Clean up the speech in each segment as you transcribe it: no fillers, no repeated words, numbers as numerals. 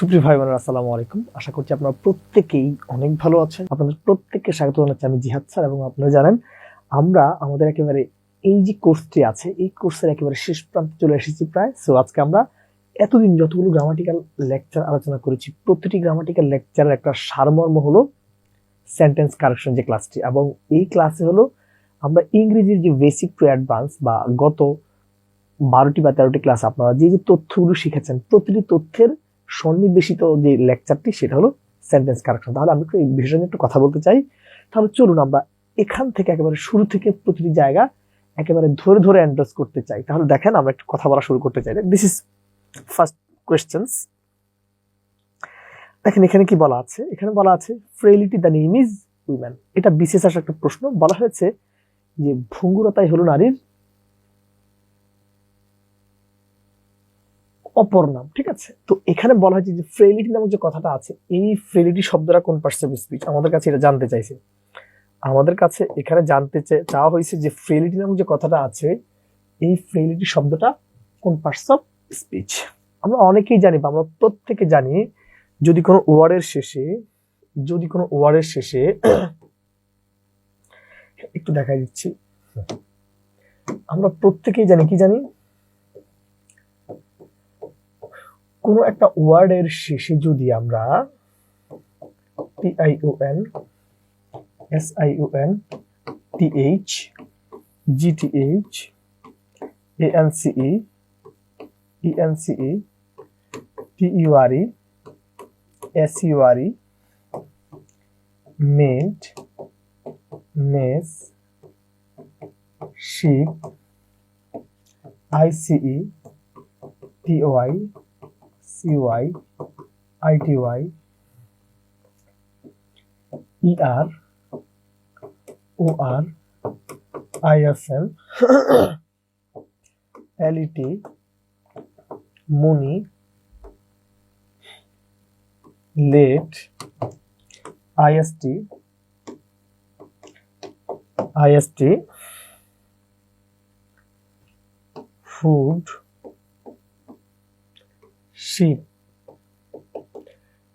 সুপ্রিয় ভাই বোনেরা, আসসালামু আলাইকুম। আশা করছি আপনারা প্রত্যেকেই অনেক ভালো আছেন। আপনাদের প্রত্যেককে স্বাগত জানাচ্ছি আমি জিহাদ স্যার। এবং আপনারা জানেন আমরা আমাদের একেবারে এই যে কোর্সটি আছে, এই কোর্সের একেবারে শেষ প্রান্তে চলে এসেছি প্রায়। সো আজকে আমরা এতদিন যতগুলো গ্রামাটিক্যাল লেকচার আলোচনা করেছি, প্রতিটি গ্রামাটিক্যাল লেকচারের একটা সারমর্ম হলো সেন্টেন্স কারেকশন যে ক্লাসটি। এবং এই ক্লাসে হলো আমরা ইংরেজির যে বেসিক টু অ্যাডভান্স বা গত 12টি বা 13টি ক্লাস আপনারা যে যে তথ্যগুলো শিখেছেন, প্রতিটি তথ্যের সন্নিবেশিত যে লেকচারটি সেটা হলো সেন্টেন্স কারেকশন। তাহলে আমি এই বিষয় নিয়ে একটু কথা বলতে চাই। তাহলে চলুন আমরা এখান থেকে একেবারে শুরু থেকে প্রতিটি জায়গা একেবারে ধরে ধরে অ্যাড্রেস করতে চাই। তাহলে দেখেন আমরা একটু কথা বলা শুরু করতে চাই। This is first questions. দেখেন এখানে কি বলা আছে, এখানে বলা আছে ফ্রেইলিটি দ্য নেম ইজ উইমেন। এটা বিশেষ একটা প্রশ্ন। বলা হয়েছে যে ভঙ্গুরতাই হলো নারীর অপর নাম। ঠিক আছে, তো এখানে বলা হয়েছে যে ফ্রেইলিটি নামক যে কথাটা আছে, এই ফ্রেইলিটি শব্দটা কোন পার্টস অফ স্পিচ, আমাদের কাছে এটা জানতে চাইছে। আমাদের কাছে এখানে জানতে চাওয়া হয়েছে যে ফ্রেইলিটি নামক যে কথাটা আছে, এই ফ্রেইলিটি শব্দটা কোন পার্টস অফ স্পিচ। আমরা অনেকেই জানি বা আমরা প্রত্যেকে জানি, যদি কোনো ওয়ার্ডের শেষে একটু দেখাই দিচ্ছি, আমরা প্রত্যেকেই জানি, কি জানি, কোনো একটা ওয়ার্ডের শেষে যদি আমরা PION, SION, TH, GTH, ANCE, ENCE, TURE, SURE, made, mess, sheep, ICE, TOI, CY, ITY, ER, OR, IFM, LET, money, late, IST, food, sheep।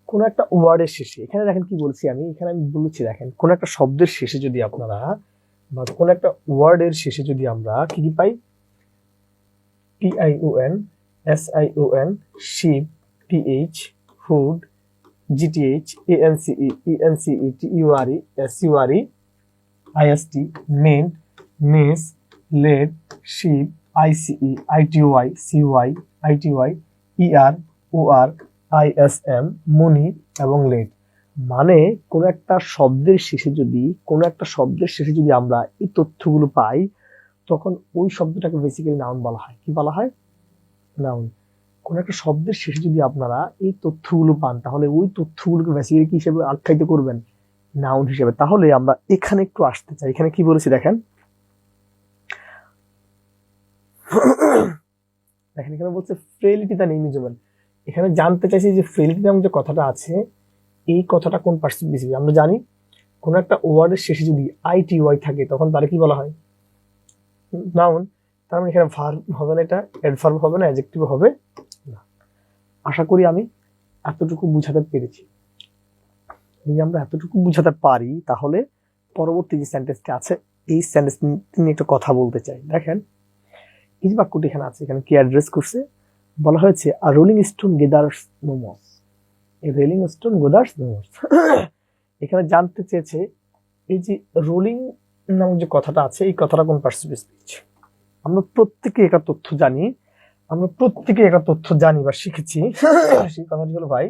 কোন একটা ওয়ার্ডের শেষে, এখানে দেখেন কি বলছি আমি, এখানে আমি বলেছি দেখেন কোন একটা শব্দের শেষে যদি আপনারা বা কোন একটা ওয়ার্ডের শেষে যদি আমরা কি কি পাই, PION, SION, sheep, TH, food, GTH, ANCE, ENCE, TURE, SURE, IST, made, mess, led, sheep, ICE, ITY, CY, ITY, ER, OR, ISM, money এবং লেট। মানে কোন একটা শব্দের শেষে যদি আমরা এই তথ্যগুলো পাই, তখন ওই শব্দটাকে বেসিক্যালি নাউন বলা হয়। কি বলা হয়? নাউন। কোন একটা শব্দের শেষে যদি আপনারা এই তথ্যগুলো পান, তাহলে ওই তথ্যগুলোকে বেসিক্যালি কি হিসেবে আখ্যায়িত করবেন? নাউন হিসেবে। তাহলে আমরা এখানে একটু আসতে চাই। এখানে কি বলেছি দেখেন, এখানে বলছে ফ্রেইলিটি দ্য নেম ইজ উইমেন। এখানে জানতে চাইছি যে ফ্রেইলিটি নামক যে কথাটা আছে, এই কথাটা কোন পার্টস অফ স্পিচ। আমরা জানি কোন একটা ওয়ার্ডের শেষে যদি ITY থাকে, তখন তারে কি বলা হয়? নাউন। তার মানে এখানে ভার্ব হবে না, এটা অ্যাডভার্ব হবে না, অ্যাডজেক্টিভ হবে না। আশা করি আমি এতটুকু বুঝাতে পেরেছি। যদি আমরা এতটুকু বুঝাতে পারি, তাহলে পরবর্তী যে সেন্টেন্সটা আছে, এই সেন্টেন্স নিয়ে একটা কথা বলতে চাই। দেখেন এই যে বাক্যটি এখানে আছে, এখানে কি অ্যাড্রেস করছে, বলা হয়েছে আ রোলিং স্টোন গেদার্স নো মস। এই রোলিং স্টোন গেদার্স নো মস। এখানে জানতে চেয়েছে এই যে রোলিং নামক যে কথাটা আছে, এই কথাটা কোন পার্টস অফ স্পিচ। আমরা প্রত্যেকে একটা তথ্য জানি বা শিখেছি। সেই কথাটি হলো ভাই,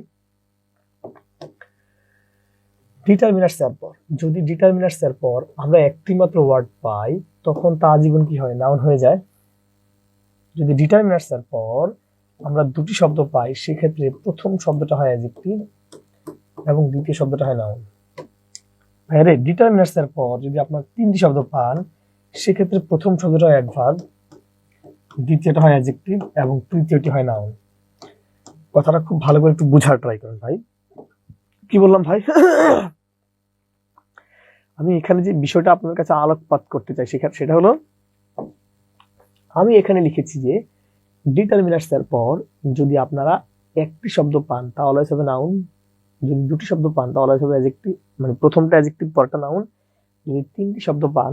ডিটারমিনার্স এর পর, যদি ডিটারমিনার্স এর পর আমরা একটি মাত্র ওয়ার্ড পাই, তখন তা আজীবন কি হয়? নাউন হয়ে যায়। যদি ডিটারমিনার্স এর পর আমরা দুটি শব্দ পাই, সেক্ষেত্রে প্রথম শব্দটা হয় অ্যাডজেক্টিভ এবং দ্বিতীয় শব্দটা হয় নাউন। ভাইরে, ডিটারমিনার্স এর পর যদি আপনার তিনটি শব্দ পান, সেক্ষেত্রে প্রথম শব্দটা হয় অ্যাডভার্ব, দ্বিতীয়টা হয় অ্যাডজেক্টিভ এবং তৃতীয়টি হয় নাউন। কথাটা খুব ভালো করে একটু বুঝার ট্রাই করেন ভাই। কি বললাম ভাই? আমি এখানে যে বিষয়টা আপনার কাছে আলোকপাত করতে চাই, সেটা হলো, আমি এখানে লিখেছি যে ডিটারমিনার্স এর পর যদি আপনারা একটি শব্দ পান তা অলওয়েজ হবে নাউন, যদি দুটি শব্দ পান তা অলওয়েজ হবে অ্যাডজেক্টিভ, মানে প্রথমটা অ্যাডজেক্টিভ পরটা নাউন, যদি তিনটি শব্দ পান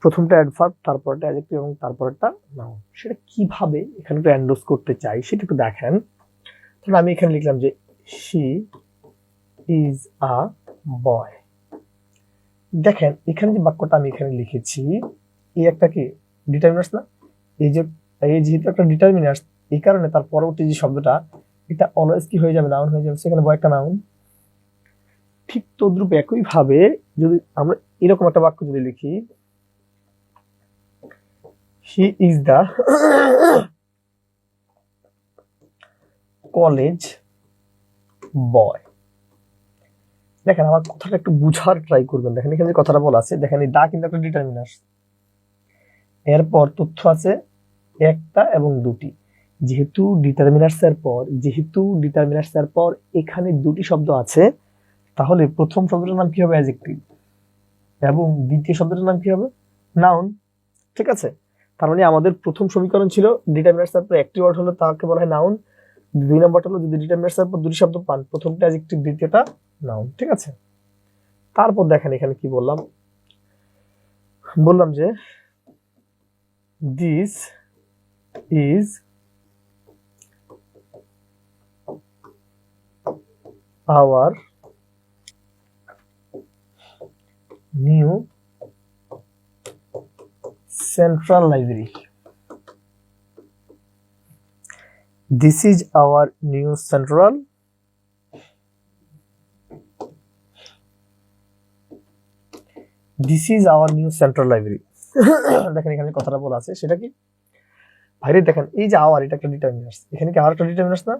প্রথমটা অ্যাডভার্ব তারপরটা অ্যাডজেক্টিভ এবং তারপরটা নাউন। সেটা কিভাবে এখানে একটু এন্ডোর্স করতে চাই সেটা একটু দেখেন। তাহলে আমি এখানে লিখলাম যে শি ইজ আ বয়। দেখেন এখানে যে বাক্যটা আমি এখানে লিখেছি এই একটা কি ডিটারমিনার্স না, এই যে এই যেহেতু একটা ডিটারমিনার্স এই কারণে তার পরবর্তী যে শব্দটা এটা অলওয়েজ কি হয়ে যাবে, নাউন হয়ে যাবে, সেখানে বয় একটা নাউন। ঠিক তদ্রূপ একই ভাবে যদি আমরা এরকম একটা বাক্য যদি লিখি হি ইজ দা কলেজ বয়। দেখেন আমার কথাটা একটু বুঝার ট্রাই করবেন। দেখেন এখানে যে কথাটা বলা আছে, দেখেন এই দা কিন্তু একটা ডিটারমিনার, এরপর তথ্য আছে একটা এবং দুটি। যেহেতু ডিটারমিনার্স এর পর এখানে দুটি শব্দ আছে, তাহলে প্রথম শব্দটার নাম কি হবে, অ্যাডজেক্টিভ, এবং দ্বিতীয় শব্দটার নাম কি হবে, নাউন। ঠিক আছে, তার মানে আমাদের প্রথম সমীকরণ ছিল ডিটারমিনার্স এর পর একটি ওয়ার্ড হলো তাকে বলা হয় নাউন, দুই নম্বরটা হলো যদি ডিটারমিনার্স এর পর দুটি শব্দ পান প্রথমটা অ্যাডজেক্টিভ দ্বিতীয়টা নাউন। ঠিক আছে, তারপর দেখেন এখানে কি বললাম যে this is our new central library. This is our new central library. দেখেন এখানে কথাটা বলা আছে সেটা কি ভাইরে, দেখেন এই যে আওয়ার এটা একটা ডিটারমিনার্স, এখানে কি আওয়ার একটা ডিটারমিনার্স না?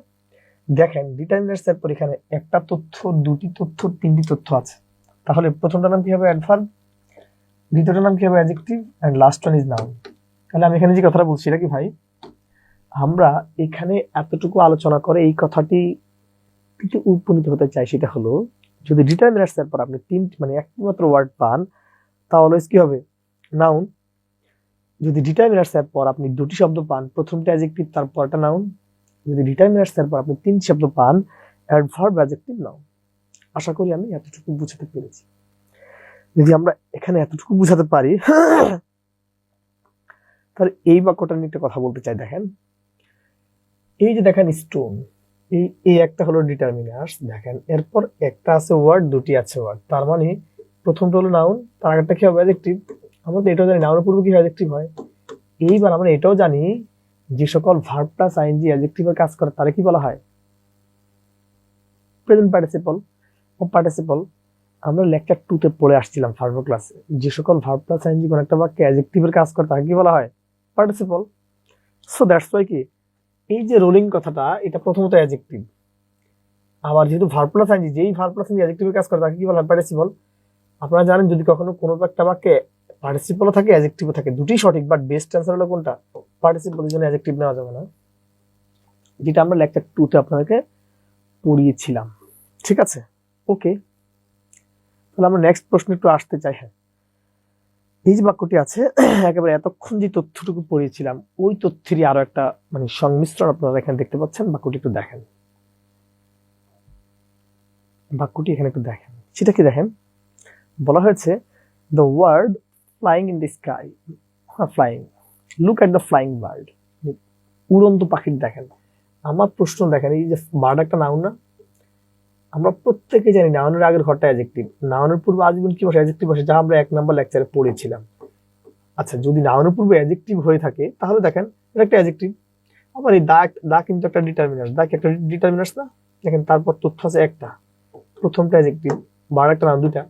দেখেন ডিটারমিনার্স এর পর এখানে একটা তথ্য, দুটি তথ্য, তিনটি তথ্য আছে, তাহলে প্রথমটার নাম কি হবে, অ্যাডভার্ব, দ্বিতীয়টার নাম কি হবে, adjective, and last one is noun. তাহলে আমি এখানে যে কথাটা বলছি এটা কি ভাই, আমরা এখানে এতটুকু আলোচনা করে এই কথাটি উপনীত হতে চাই, সেটা হলো যদি ডিটারমিনার্স এর পর আপনি তিনটি মানে একটি মাত্র ওয়ার্ড পান তাহলে কি হবে, নাউন। যদি ডিটারমিনার্স এর পর আপনি দুটি শব্দ পান প্রথমটা অ্যাডজেক্টিভ তারপরটা নাউন, যদি ডিটারমিনার্স এর পর আপনি তিনটি শব্দ পান অ্যাডভার্ব, অ্যাডজেক্টিভ, নাউন। আশা করি আমি এতটুকু বুঝাতে পেরেছি। যদি আমরা এখানে এতটুকু বুঝাতে পারি তাহলে এই বাক্যটা নিয়ে একটা কথা বলতে চাই। দেখেন এই যে দেখেন স্টোন, এই একটা হলো ডিটারমিনার্স, দেখেন এরপর একটা আছে ওয়ার্ড, দুটি আছে ওয়ার্ড, তার মানে প্রথমটা হলো নাউন, তার আগেরটা কি হবে, অ্যাডজেক্টিভ। আমরা তো এটাও জানি নাউনের পূর্বে কি অ্যাডজেক্টিভ হয়। এইবার আমরা এটাও জানি যে সকল ভার্ব প্লাস আইএনজি অ্যাডজেক্টিভের কাজ করে তারে কি বলা হয়, প্রেজেন্ট পার্টিসিপল ও পার্টিসিপল। আমরা লেকচার 2 তে পড়ে আসছিলাম ভার্ব ক্লাসে, যে সকল ভার্ব প্লাস আইএনজি কোন একটা বাক্যে অ্যাডজেক্টিভের কাজ করে তাকে কি বলা হয়, পার্টিসিপল। সো দ্যাটস ওয়াই কি এই যে রোলিং কথাটা এটা প্রথমত অ্যাডজেক্টিভ, আবার যেহেতু ভার্ব প্লাস আইএনজি, যেই ভার্ব প্লাস আইএনজি অ্যাডজেক্টিভের কাজ করে তাকে কি বলা হয়, পার্টিসিপল। আপনারা জানেন যদি কখনো কোনো একটা বাক্যে পার্টিসিপলও থাকে অ্যাডজেক্টিভও থাকে, দুটি সঠিক, বাট বেস্ট অ্যান্সার হলো কোনটা, পার্টিসিপল, এর জন্য অ্যাডজেক্টিভ নেওয়া যাবে না, যেটা আমরা লেকচার 2 তে আপনাদেরকে পড়িয়েছিলাম। ঠিক আছে, ওকে। তাহলে আমরা নেক্সট প্রশ্ন একটু আসতে চাই। হ্যাঁ, এই যে বাক্যটি আছে একেবারে এতক্ষণ যে তথ্যটুকু পড়িয়েছিলাম ওই তথ্যেরই আরো একটা মানে সংমিশ্রণ আপনারা এখানে দেখতে পাচ্ছেন। বাক্যটি একটু দেখেন, সেটা কি দেখেন, বলা হয়েছে the word flying in the sky, flying, look at the flying bird, উড়ন্ত পাখির। দেখেন আমার প্রশ্ন, দেখেন এই যে বার্ড একটা নাউন না, আমরা প্রত্যেকে জানি নাউনের আগের ঘরটা অ্যাডজেক্টিভ, নাউনের পূর্বে আজীবন কি বসে, অ্যাডজেক্টিভ বসে, যা আমরা 1 নম্বর লেকচারে পড়েছিলাম। আচ্ছা, যদি নাউনের পূর্বে অ্যাডজেক্টিভ হয়ে থাকে তাহলে দেখেন এটা একটা অ্যাডজেক্টিভ। আবার এই দা কিন্তু একটা ডিটারমিনার, দা কি একটা ডিটারমিনার্স না? দেখেন তারপর তথ্য আছে একটা, প্রথমটা অ্যাডজেক্টিভ, বার্ড একটা নাউন, দুটা।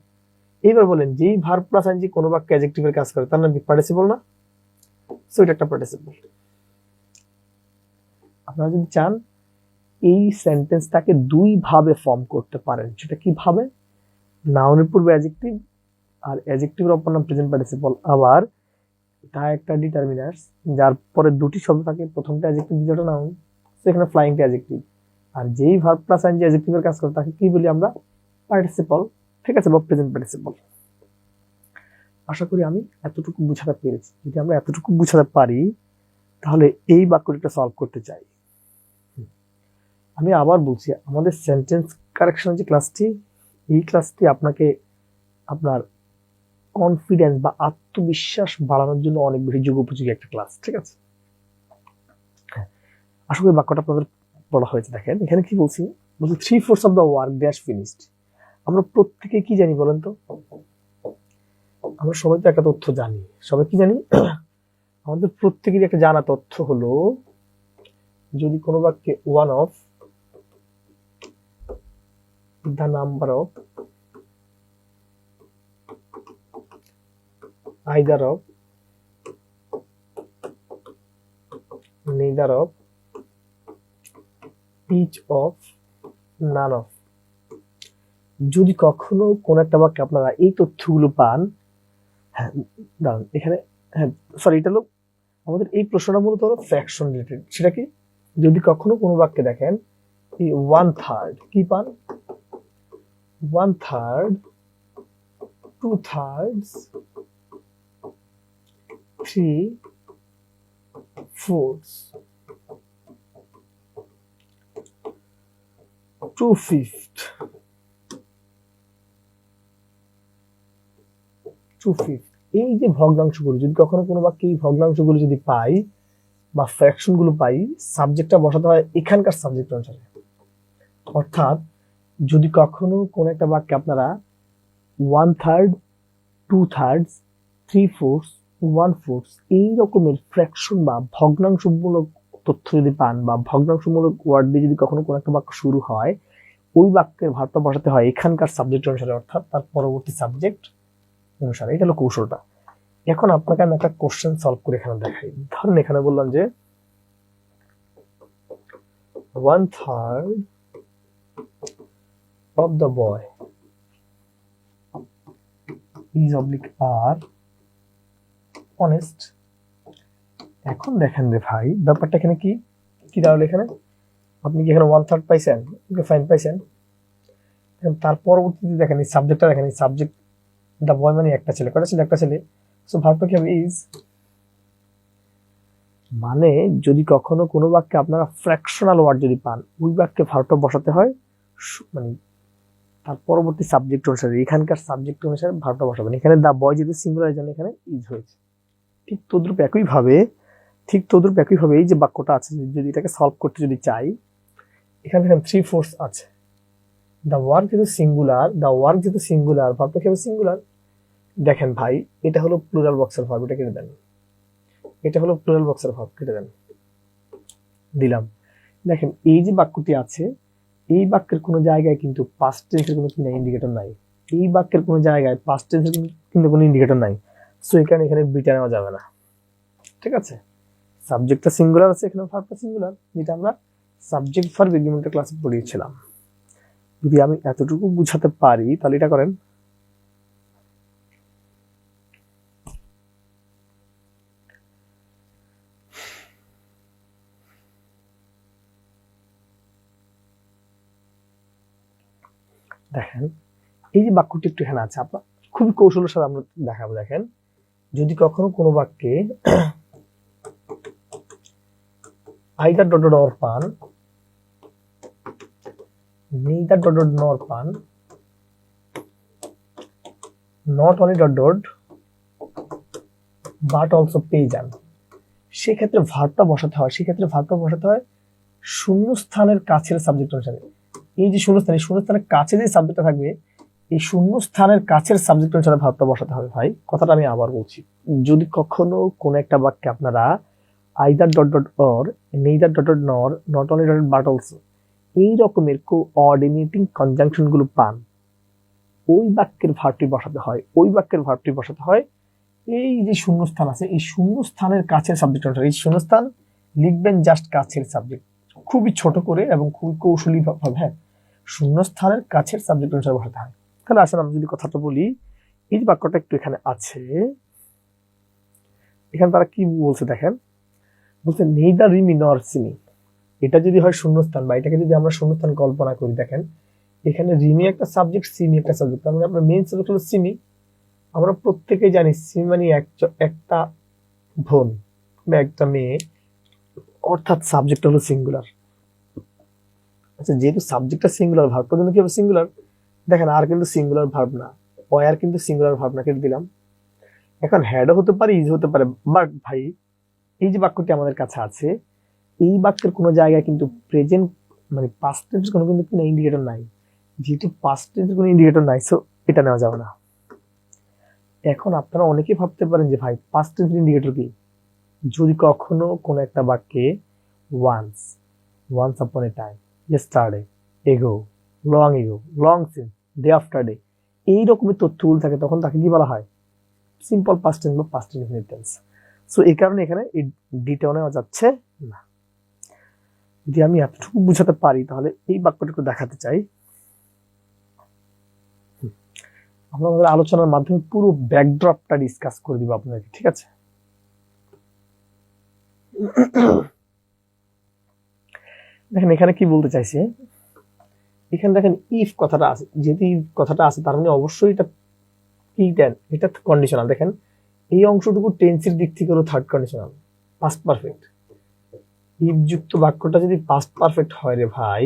এইবার বলেন যেই ভার্ব প্লাস আইএনজি কোনো বাক্যে অ্যাডজেক্টিভের কাজ করে তার নাম কি, পার্টিসিপল না? সো এটা একটা পার্টিসিপল। আপনারা যদি চান এই সেন্টেন্সটাকে দুই ভাবে ফর্ম করতে পারেন, সেটা কিভাবে, নাউনের পূর্বে অ্যাডজেক্টিভ আর অ্যাডজেক্টিভের অপর নাম প্রেজেন্ট পার্টিসিপল, আবার তা একটা ডিটারমিনার্স যার পরে দুটি শব্দ থাকে, প্রথমটা অ্যাডজেক্টিভ দ্বিতীয়টা নাউন, সেখানে ফ্লাইংটা অ্যাডজেক্টিভ, আর যেই ভার্ব প্লাস আইএনজি অ্যাডজেক্টিভের কাজ করে তাকে কি বলি আমরা, পার্টিসিপল। ঠিক আছে, বা প্রেজেন্ট পার্টিসিপল। আশা করি আমি এতটুকু বুঝাতে পেরেছি। যদি আমরা এতটুকু বুঝাতে পারি তাহলে এই বাক্যটা সলভ করতে চাই। আমি আবার বলছি, আমাদের সেন্টেন্স কারেকশন যে ক্লাসটি, এই ক্লাসটি আপনাকে আপনার কনফিডেন্স বা আত্মবিশ্বাস বাড়ানোর জন্য অনেক বেশি যুগোপযোগী একটা ক্লাস, ঠিক আছে? আশা করি বাক্যটা আপনাদের বলা হয়েছে। দেখেন এখানে কি বলছি, বলছি 3/4 of the work dash finished. আমরা প্রত্যেকে কি জানি বলেন তো? আমরা সবাই তো একটা তথ্য জানি। সবাই কি জানি? আমাদের প্রত্যেকেরই একটা জানা তথ্য হলো, যদি কোনো বাক্যে one of the number of either of neither of each of none of, যদি কখনো কোন একটা বাক্যে আপনারা এই তথ্যগুলো পান, হ্যাঁ দাঁড়ান এখানে, হ্যাঁ সরি, এটা হলো আমাদের এই প্রশ্নটা মূলত হলো ফ্র্যাকশন রিলেটেড। সেটা কি, যদি কখনো কোনো বাক্যে দেখেন এই 1/3 কি পান, 1/3, 2/3, 3/4, 2/5, 2/5, এই যে ভগ্নাংশগুলো, যদি কখনো কোনো বাক্যে এই ভগ্নাংশগুলো যদি পাই বা ফ্র্যাকশন গুলো পাই, সাবজেক্টটা বসাতে হয় এখানকার সাবজেক্ট অনুসারে। অর্থাৎ যদি কখনো কোন একটা বাক্যে আপনারা 1/3, 2/3, 3/4, 1/4 এই রকমের ফ্র্যাকশন বা ভগ্নাংশমূলক তথ্য যদি পান, বা ভগ্নাংশমূলক ওয়ার্ড দিয়ে যদি কখনো কোনো একটা বাক্য শুরু হয়, ওই বাক্যের ভার্বটা বসাতে হয় এখানকার সাবজেক্ট অনুসারে, অর্থাৎ তার পরবর্তী সাবজেক্ট অনুসারে। এটা হলো কৌশলটা। এখন আপনাকে আমি একটা কোশ্চেন সলভ করে এখানে দেখাই। ধরেন এখানে বললাম যে 1/3 of the boy is oblique are honest। এখন দেখেন রে ভাই, ব্যাপারটা এখানে কি কি দাঁড়ালো? এখানে আপনি কি এখানে 1/3 পাইছেন, ফাইন পাইছেন। তার পরবর্তীতে দেখেন এই সাবজেক্টটা, দেখেন এই সাবজেক্ট দা বয় মানে একটা ছেলে, কয়টা ছেলে? একটা ছেলে। সো ভার্বটা কি হবে? ইজ। মানে যদি কখনো কোনো বাক্যে আপনারা ফ্র্যাকশনাল ওয়ার্ড যদি পান, ওই বাক্যে ভার্বটা বসাতে হয় মানে তার পরবর্তী সাবজেক্ট অনুসারে, এখানকার সাবজেক্ট অনুসারে ভার্বটা বসাবেন। এখানে দা বয় যেহেতু সিঙ্গুলার, জন্য এখানে ইজ হয়েছে। ঠিক তদ্রূপ একইভাবে এই যে বাক্যটা আছে, যদি এটাকে সলভ করতে যদি চাই, এখানে 3/4 আছে। দা ওয়ার্ক যেহেতু সিঙ্গুলার, ভার্বটা কি হবে? সিঙ্গুলার। দেখেন ভাই, এটা হলো প্লুরাল বক্সের ভার্ব, এটা কেটে দেন। এটা হলো প্লুরাল বক্সের ভার্ব, কেটে দেন, দিলাম। দেখেন এই যে বাক্যটি আছে, এই বাক্যের কোনো জায়গায় কিন্তু পাস্ট টেন্সের কোনো কি নাই, ইন্ডিকেটর নাই। এই বাক্যের কোনো জায়গায় পাস্ট টেন্সের কিন্তু কোনো ইন্ডিকেটর নাই। সো এখানে বিটা নেওয়া যাবে না, ঠিক আছে? সাবজেক্টটা সিঙ্গুলার আছে, এখানে ভার্বটা সিঙ্গুলার, যেটা আমরা সাবজেক্ট ভার্ব এগ্রিমেন্টের ক্লাসে পড়িয়েছিলাম। যদি আমি এতটুকু বুঝাতে পারি তাহলে এটা করেন। দেখেন এই যে বাক্যটি একটু এখানে আছে, আপনার খুবই কৌশলের সাথে আমরা দেখাবো। দেখেন যদি কখনো কোনো বাক্যে আইদার ডট ডট অর পান, neither ডট ডট নর পান, not only dot dot but also পেয়ে যান, সেক্ষেত্রে ভার্বটা বসাতে হয় শূন্যস্থানের কাছের সাবজেক্ট অনুসারে। এই যে শূন্যস্থানের কাছে যে সাবজেক্টটা থাকবে, এই শূন্যস্থানের কাছের সাবজেক্ট অনুসারে ভার্বটা বসাতে হবে। ভাই কথাটা আমি আবার বলছি, যদি কখনো কোন একটা বাক্যে আপনারা either dot dot or, neither dot dot nor, not only dot but also এই রকমের কোঅর্ডিনেটিং কনজাংশন গুলো পান, ওই বাক্যের ভার্বটি বসাতে হয় এই যে শূন্যস্থান আছে, এই শূন্যস্থানের কাছের সাবজেক্ট অনুসারে। এই শূন্যস্থান লিখবেন জাস্ট কাছের সাবজেক্ট, খুবই ছোট করে এবং খুবই কৌশলী ভাবে। হ্যাঁ, শূন্যস্থানের কাছের সাবজেক্ট অনুসারে বসাতে হয়। তাহলে আসলে আমি যদি কথাটা বলি, এই যে বাক্যটা একটু এখানে আছে, এখানে তারা কি বলছে দেখেন, বলছে নেইদার রিমি নর সিমি। এটা যদি হয় শূন্যস্থান, বা এটাকে যদি আমরা শূন্যস্থান কল্পনা করি, দেখেন এখানে রিমি একটা সাবজেক্ট, সিমি একটা সাবজেক্ট। তার মানে আপনার মেইন সাবজেক্ট হলো সিমি। আমরা প্রত্যেকেই জানি সিমি মানে একটা বোন বা একটা মেয়ে, অর্থাৎ সাবজেক্ট হলো সিঙ্গুলার। আচ্ছা, যেহেতু সাবজেক্টটা সিঙ্গুলার, ভার্বটা কিন্তু কি হবে সিঙ্গুলার। দেখেন আর কিন্তু সিঙ্গুলার ভার্ব না, ওয়ার কিন্তু সিঙ্গুলার ভার্ব না, কেটে দিলাম। এখন হ্যাডও হতে পারে, ইজ হতে পারে, বাট ভাই এই যে বাক্যটি আমাদের কাছে আছে, এই বাক্যের কোনো জায়গায় কিন্তু প্রেজেন্ট মানে পাস্ট টেন্স কোনো কিন্তু কোনো ইন্ডিকেটর নাই। যেহেতু পাস্ট টেন্স কোনো ইন্ডিকেটর নাই, সো এটা নেওয়া যাবে না। এখন আপনারা অনেকেই ভাবতে পারেন যে ভাই পাস্ট টেন্স ইন্ডিকেটর কি? যদি কখনো কোনো একটা বাক্যে once, once upon a time, yesterday, ago, long since, day after day, এই রকমের তথ্যগুলো থাকে, তখন তাকে কি বলা হয়? সিম্পল পাস্ট টেন্স বা পাস্ট ইনডিফিনিট টেন্স। সো এই কারণে এখানে এই ডিটাও নেওয়া যাচ্ছে না। যদি আমি এতটুকু বুঝাতে পারি তাহলে এই বাক্যটুকু দেখাতে চাই। আমরা আমাদের আলোচনার মাধ্যমে পুরো ব্যাকড্রপটা ডিসকাস করে দিব আপনাদেরকে, ঠিক আছে? দেখেন এখানে কি বলতে চাইছে, এখানে দেখেন ইফ কথাটা আছে, যেহেতু ইফ কথাটা আছে তার মানে অবশ্যই এটা কি দেন, এটা কন্ডিশনাল। দেখেন এই অংশটুকু টেন্সের দিক থেকে হলো third conditional, past perfect. If যুক্ত বাক্যটা যদি পাস্ট পারফেক্ট হয় রে ভাই,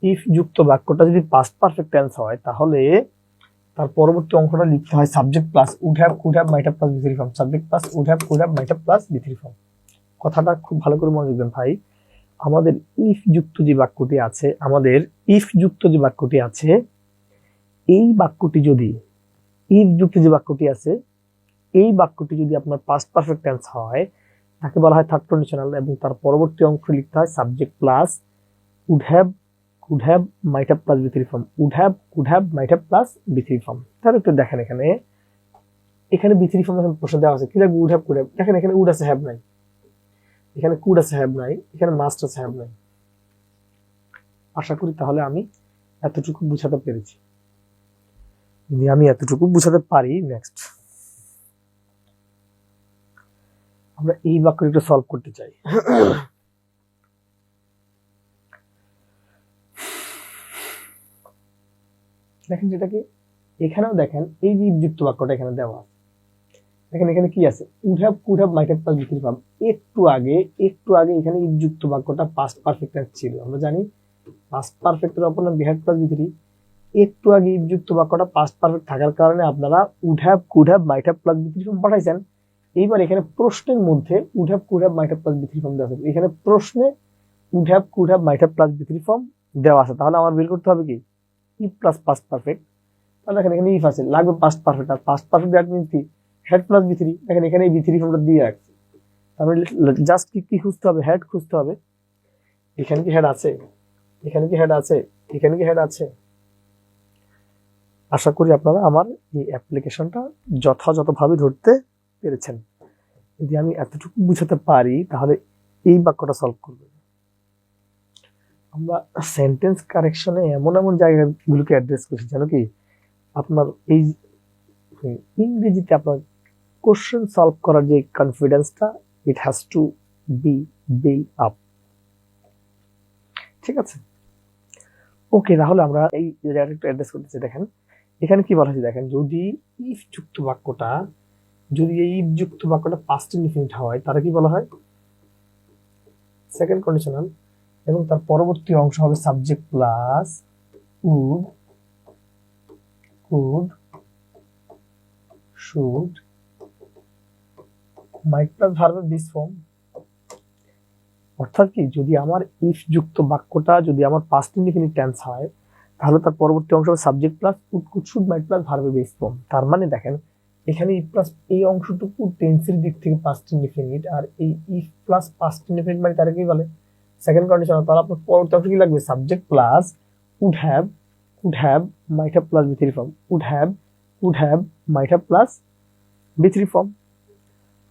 ইফ যুক্ত বাক্যটা যদি পাস্ট পারফেক্ট টেন্স হয়, তাহলে তার পরবর্তী অংশটা লিখতে হয় subject plus would have, could have, might have plus V three form, subject plus would have, could have, might have plus V three form. কথাটা খুব ভালো করে মনোযোগ দেন ভাই। আমাদের ইফ যুক্ত যে বাক্যটি আছে, এই বাক্যটি যদি, ইফ যুক্ত যে বাক্যটি আছে, এই বাক্যটি যদি আপনার পাস্ট পারফেক্ট টেন্স হয়, তাকে বলা হয় থার্ড কন্ডিশনাল, এবং তার পরবর্তী অংশ লিখতে হয় subject plus would have, could have, might have plus V three form, would have, could have, might have plus V three form. তাহলে একটু দেখেন এখানে বি থ্রি ফর্ম যখন প্রশ্ন দেওয়া আছে, কি লাগবে? Would have, could have. দেখেন এখানে উড আছে, হ্যাভ নাই, এখানে কুড আছে, হ্যাভ নাই, এখানে মাস্ট আছে, হ্যাভ নাই। আশা করি তাহলে আমি এতটুকু বুঝাতে পেরেছি। যদি আমি এতটুকু বুঝাতে পারি, নেক্সট আমরা এই বাক্যটি একটু সলভ করতে চাই। দেখেন যেটাকে এখানেও দেখেন, এই যে যুক্ত বাক্যটা এখানে দেওয়া, দেখেন এখানে কি আছে? Would have, could have, might have plus V three form. একটু আগে এখানে যুক্ত বাক্যটা পাস্ট পারফেক্ট ছিল, আমরা জানি পাস্ট পারফেক্টের অপর নাম V had plus V three. একটু আগে যুক্ত বাক্যটা পাস্ট পারফেক্ট থাকার কারণে আপনারা would have, could have, might have plus V three form পাঠাইছেন। এইবার এখানে প্রশ্নের মধ্যে would have, could have, might have plus V three form দেওয়া আছে। এখানে প্রশ্নে would have, could have, might have plus V three form দেওয়া আছে। তাহলে আমার বের করতে হবে কি? If plus past perfect. তাহলে দেখেন এখানে ইফ আছে, লাগবে পাস্ট পারফেক্ট, আর পাস্ট পারফেক্ট দ্যাট মিন্স কি? Had plus V three. দেখেন এখানে বি থ্রি ফর্মটা দিয়ে রাখছে, তারপরে জাস্ট কি খুঁজতে হবে? হেড খুঁজতে হবে। এখানে কি হেড আছে? এখানে কি হেড আছে? এখানে কি হেড আছে? আশা করি আপনারা আমার এই অ্যাপ্লিকেশনটা যথাযথভাবে ধরতে পেরেছেন। যদি আমি এতটুকু বুঝাতে পারি তাহলে এই বাক্যটা সলভ করবে। আমরা সেন্টেন্স কারেকশনে এমন এমন জায়গাগুলোকে অ্যাড্রেস করছি, জানো কি? আপনার এই ইংরেজিতে আপনার কোশ্চেন সলভ করার যে কনফিডেন্সটা, it has to B build up. ঠিক আছে, ওকে, তাহলে আমরা এই জায়গাটা অ্যাড্রেস করতেছি। দেখেন এখানে কি বলা হয়েছে, দেখেন যদি ইফ যুক্ত বাক্যটা, যদি এই ইফ যুক্ত বাক্যটা পাস্ট ইনডিফিনিট হয়, তারা কি বলা হয়? সেকেন্ড কন্ডিশনাল, এবং তার পরবর্তী অংশ হবে subject plus would, could, should, might plus ভার্বের বেস ফর্ম। অর্থাৎ কি, যদি আমার ইফ যুক্ত বাক্যটা যদি আমার পাস্ট ইনডিফিনিট টেন্স হয়, তাহলে তার পরবর্তী অংশ হবে subject plus would, could, should, might plus ভার্বের বেস ফর্ম। তার মানে দেখেন এখানে ইফ প্লাস এই অংশটুকু টেন্সের দিক থেকে পাস্ট ইনডিফিনিট, আর এই ইফ প্লাস পাস্ট ইনডিফিনিট মানে তারা কি বলে? Second conditional. তাহলে আপনার পরবর্তী অংশ কি লাগবে? Subject plus would have, could have, might have plus V three form, would have, could have, might have plus V three form.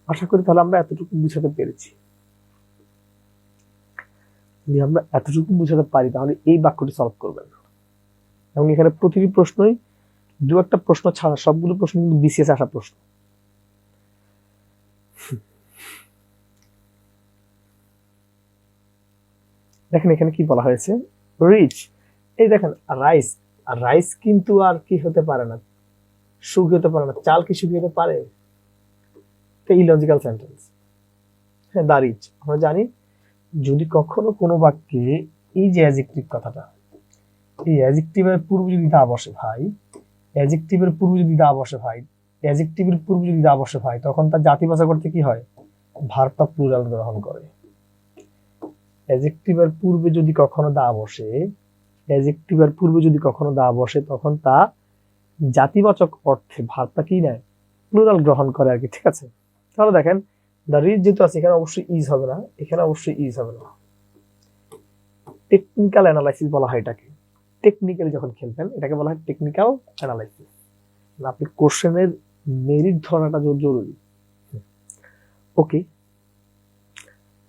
আশা করি তাহলে আমরা এতটুকু বুঝাতে পেরেছি। যদি আমরা এতটুকু বুঝাতে পারি তাহলে এই বাক্যটি সলভ করবেন। এবং এখানে প্রতিটি প্রশ্নই দু একটা প্রশ্ন ছাড়া সবগুলো প্রশ্ন কিন্তু বিসিএস আসা প্রশ্ন। দেখেন এখানে কি বলা হয়েছে, রিচ। এই দেখেন রাইস, আর রাইস কিন্তু আর কি হতে পারে না, শুকিয়ে হতে পারে না। চাল কি শুকিয়ে হতে পারে? Illogical sentence. হ্যাঁ, দা রিচ। আমরা জানি যদি কখনো কোনো বাক্যে এই যে অ্যাডজেক্টিভ কথাটা, এই অ্যাডজেক্টিভের পূর্বে যদি দা বসে ভাই, অ্যাডজেক্টিভের পূর্বে যদি দা বসে ভাই, অ্যাডজেক্টিভের পূর্বে যদি দা বসে ভাই, তখন তার জাতিবাচক করতে কি হয়, ভার্বটা প্লুরাল গ্রহণ করে। অ্যাডজেক্টিভের পূর্বে যদি কখনো দা বসে, অ্যাডজেক্টিভের পূর্বে যদি কখনো দা বসে, তখন তা জাতিবাচক অর্থে ভার্বটা কি নেয়, প্লুরাল গ্রহণ করে আর কি। ঠিক আছে, তাহলে দেখেন দ্য রিড যেহেতু আছে, এখানে অবশ্যই ইজ হবে না, এখানে অবশ্যই ইজ হবে না। টেকনিক্যাল অ্যানালাইসিস বলা হয় এটাকে। টেকনিক্যালি যখন খেলবেন এটাকে বলা হয় টেকনিক্যাল অ্যানালাইসিস। আপনি কোশ্চেনের মেরিট ধরাটা জরুরি। ওকে,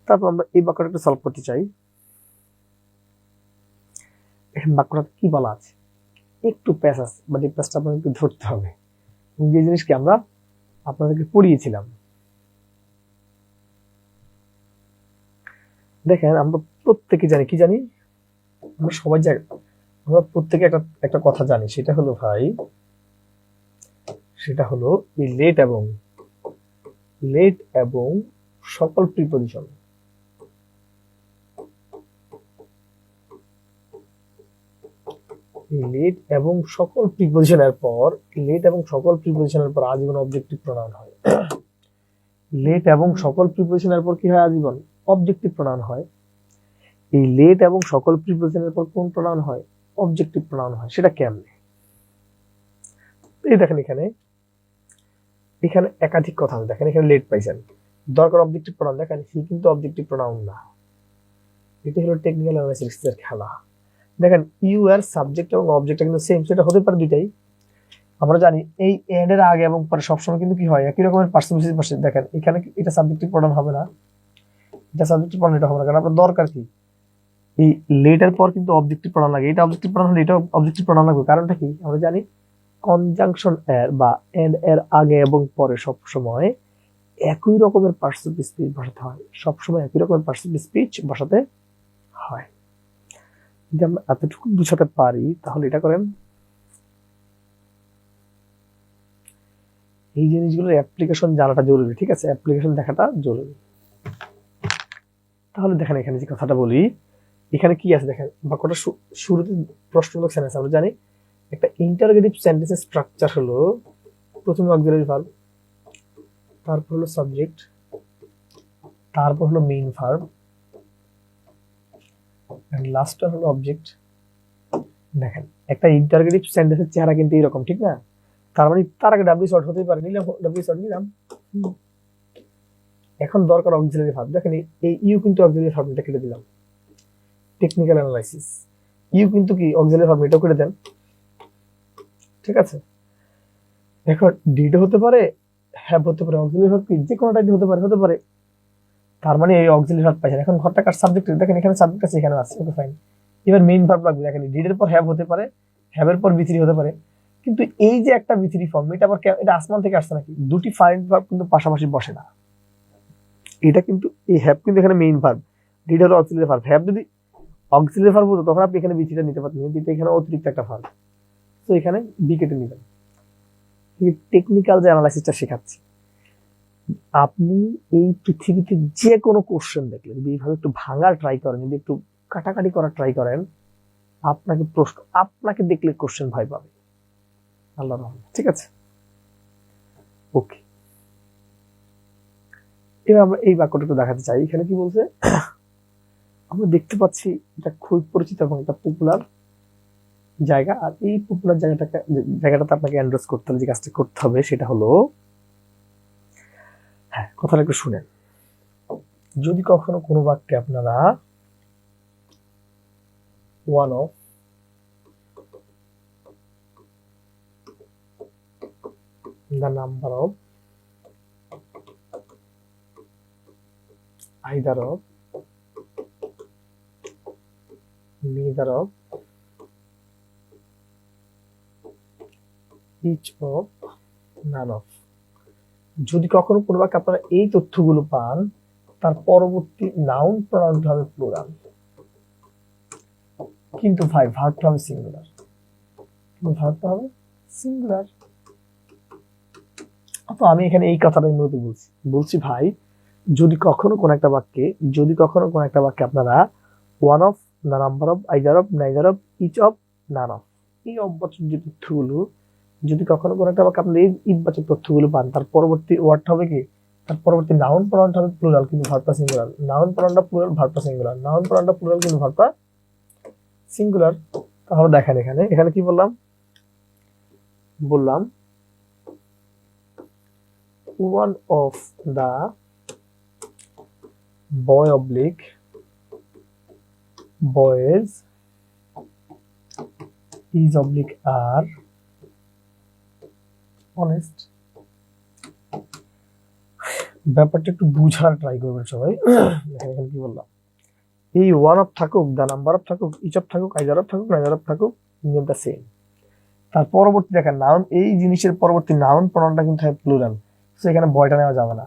তারপর আমরা এই বাক্যটা একটু সলভ করতে চাই। এখানে বাক্যটা কি বলা আছে, একটু প্যাস আছে, বাট এই প্যাসটা আপনাকে একটু ধরতে হবে। যে জিনিসকে আমরা আপনাদেরকে পড়িয়েছিলাম, দেখেন আমরা প্রত্যেকে জানি, কি জানি, আমরা সবাই জানি, আমরা প্রত্যেকে একটা কথা জানি, সেটা হলো ভাই, সেটা হলো এই লেট এবং সকল প্রিপজিশন, লেট এবং সকল প্রিপজিশনের পর, লেট এবং সকল প্রিপজিশনের পর আজীবন অবজেক্টিভ প্রোনাউন হয়। লেট এবং সকল প্রিপজিশনের পর কি হয়, আজীবন অবজেক্টিভ প্রোনাউন হয়। এই লেট এবং সকল প্রিপজিশনের পর কোন প্রোনাউন হয়, অবজেক্টিভ প্রোনাউন হয়। সেটা কেমনে, এই দেখেন এখানে একাধিক কথা আছে। দেখেন এখানে লেট পাইছেন, দরকার অবজেক্টিভ প্রোনাউন, দেখেন হি কিন্তু অবজেক্টিভ প্রোনাউন না। এটা হলো টেকনিক্যাল অ্যানালাইসিসের খেলা। দেখেন ইউ এর সাবজেক্ট এবং অবজেক্টটা কিন্তু সেম, সেটা হতে পারে দুইটাই। আমরা জানি এই এন্ড এর আগে এবং পরে সবসময় কিন্তু কি হয়, একই রকমের পার্সেন্টেজ পাশে। দেখেন এখানে এটা সাবজেক্টিভ প্রোনাউন হবে না, এটা সাবজেক্টিভ প্রোনাউন, এটা হবে না, কারণ আপনার দরকার কি, এই লেটের পর কিন্তু অবজেক্টিভ প্রোনাউন লাগে, এটা অবজেক্টিভ প্রোনাউন হলে এটা অবজেক্টিভ প্রোনাউন লাগবে। কারণটা কি, আমরা জানি কনজাংশন এর বা এন্ড এর আগে এবং পরে সবসময় একই রকমের পার্সেন্ট স্পিচ বসাতে হয়, সবসময় একই রকমের পার্সেন্ট স্পিচ বসাতে হয়। যদি আমরা এতটুকু বুঝাতে পারি তাহলে এটা করেন, এই জিনিসগুলোর অ্যাপ্লিকেশন জানাটা জরুরি। ঠিক আছে, অ্যাপ্লিকেশন দেখাটা জরুরি। তাহলে দেখেন এখানে যে কথাটা বলি, এখানে কি আছে দেখেন, বাক্যটা শুরুতে প্রশ্নবোধক সেন্টেন্স। আমরা জানি একটা ইন্টারোগেটিভ সেন্টেন্সের স্ট্রাকচার হলো প্রথমে অক্সিলারি ভার্ব, তারপর হলো সাবজেক্ট, তারপর হলো মেইন ভার্ব, এন্ড লাস্টটা হলো অবজেক্ট। দেখেন একটা ইন্টারোগেটিভ সেন্টেন্সের চেহারা কিন্তু এরকম, ঠিক না? তার মানে তার আগে ডাব্লিউ শর্ট হতেই পারে, নিলাম ডাব্লিউ শর্ট নিলাম। এখন দরকার অক্সিলারি ভার্ব। দেখেন এই ইউ কিন্তু অক্সিলারি ভার্ব, এটা কেটে দিলাম। টেকনিক্যাল অ্যানালাইসিস, ইউ কিন্তু কি অক্সিলারি ভার্ব, এটাও কেটে দেন। ঠিক আছে, এখন ডিড হতে পারে, হ্যাভ হতে পারে, অক্সিলারি ভার্ব কি যে কোনো টাইপের হতে পারে। তার মানে এই অক্সিলারি ভার্ব পাইছেন। এখন ঘরটা কার সাবজেক্ট, দেখেন এখানে সাবজেক্ট আছে, এখানে আছে, ওকে ফাইন। এবার মেইন ভার্ব লাগবে। দেখেন ডিডের পর হ্যাভ হতে পারে, হ্যাভের পর বি থ্রি হতে পারে, কিন্তু এই যে একটা বি থ্রি ফর্ম, এটা আবার এটা আসমান থেকে আসছে নাকি? দুটি ফাইনাইট ভার্ব কিন্তু পাশাপাশি বসে না। এটা কিন্তু এই হ্যাভ কিন্তু এখানে মেইন ভার্ব, ডিড হলো অক্সিলারি ভার্ব। হ্যাভ যদি অক্সিলারি ভার্ব হতো তখন আপনি এখানে বি থ্রিটা নিতে পারতেন, কিন্তু এখানে অতিরিক্ত একটা ভার্ব, তো এখানে বি কেটে নিবেন। টেকনিক্যাল যে অ্যানালাইসিসটা শেখাচ্ছি, আপনি এই পৃথিবীতে যে কোনো কোশ্চেন দেখলে যদি এইভাবে একটু ভাঙার ট্রাই করেন, যদি একটু কাটাকাটি করার ট্রাই করেন, আপনাকে দেখলে কোশ্চেন ভয় পাবে, আল্লাহ রহমান। ঠিক আছে, ওকে। এবার আমরা এই বাক্যটা একটু দেখাতে চাই। এখানে কি বলছে, আমরা দেখতে পাচ্ছি এটা খুব পরিচিত এবং একটা পপুলার জায়গা। আর এই পপুলার জায়গাটাতে আপনাকে অ্যান্ড্রেস করতে হবে, যে কাজটা করতে হবে সেটা হলো, হ্যাঁ কথাটা একটু শুনেন। যদি কখনো কোনো বাক্যে আপনারা one of, the number of, either of, neither of, each of, none of, যদি কখনো কোনো বাক্যে আপনারা এই তথ্যগুলো পান, তার পরবর্তী নাউন প্রোনাউনটা হবে প্লুরাল, কিন্তু ভাই ভার্বটা হবে সিঙ্গুলার। তো আমি এখানে এই কথাটাই মূলত বলছি ভাই, যদি কখনো কোন একটা বাক্যে আপনারা one of, the number of, either of, neither of, each of, none of. এই অবাচক যে তথ্যগুলো যদি কখনো কোনো একটা বাক্যে আপনার এই ইতবাচক তথ্যগুলো পান, তার পরবর্তী ওয়ার্ড হবে কি, তার পরবর্তী নাউন প্রনাউনটা হবে প্লুরাল কিন্তু ভার্বটা সিঙ্গুলার, নাউন প্রনাউনটা প্লুরাল ভার্বটা সিঙ্গুলার, নাউন প্রনাউনটা প্লুরাল কিন্তু ভার্বটা সিঙ্গুলার। তাহলে দেখেন এখানে এখানে কি বললাম, one of the boy oblique boys is oblique are honest। ব্যাপারটা একটু বুঝার ট্রাই করবেন সবাই। এখানে কি বললাম, এই ওয়ান অফ থাকুক, দ্য নাম্বার অফ থাকুক, ইচ অফ থাকুক, আইদার অফ থাকুক, নাইদার অফ থাকুক, নিয়মটা সেম। তার পরবর্তী দেখেন নাউন, এই জিনিসের পরবর্তী নাউন প্রনাউনটা কিন্তু হয় প্লুরাল, সো এখানে বয়টা নেওয়া যাবে না,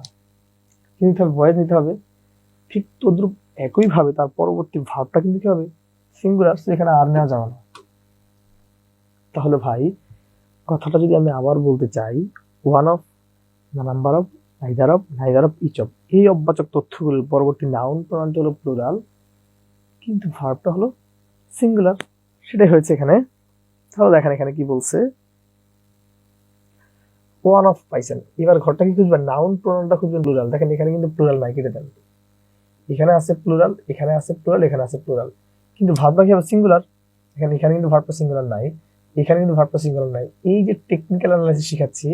কিন্তু বয়েজ নিতে হবে। ঠিক তদ্রুপ একইভাবে তার পরবর্তী ভাবটা কিন্তু কি হবে, সিঙ্গুলার, সো এখানে আর নেওয়া যাবে না। তাহলে ভাই কথাটা যদি আমি আবার বলতে চাই, one of, the number of, either of, neither of, each of, এই অবাচক তথ্যগুলোর পরবর্তী নাউন প্রনাউনটা হলো প্লুরাল কিন্তু ভার্বটা হলো সিঙ্গুলার, সেটাই হয়েছে এখানে। তাহলে দেখেন এখানে কি বলছে, ওয়ান অফ পাইছেন, এবার ঘরটা কি খুঁজবেন, নাউন প্রনাউনটা খুঁজবেন প্লুরাল। দেখেন এখানে কিন্তু প্লুরাল নাই, কেটে দেন, এখানে আছে প্লুরাল, এখানে আছে প্লুরাল, এখানে আছে প্লুরাল, কিন্তু ভার্বটা কি হবে সিঙ্গুলার। এখানে এখানে কিন্তু ভার্বটা সিঙ্গুলার নাই, এখানে কিন্তু ভার্বটা সিঙ্গুলার নাই। এই যে টেকনিক্যাল অ্যানালাইসিস শিখাচ্ছি,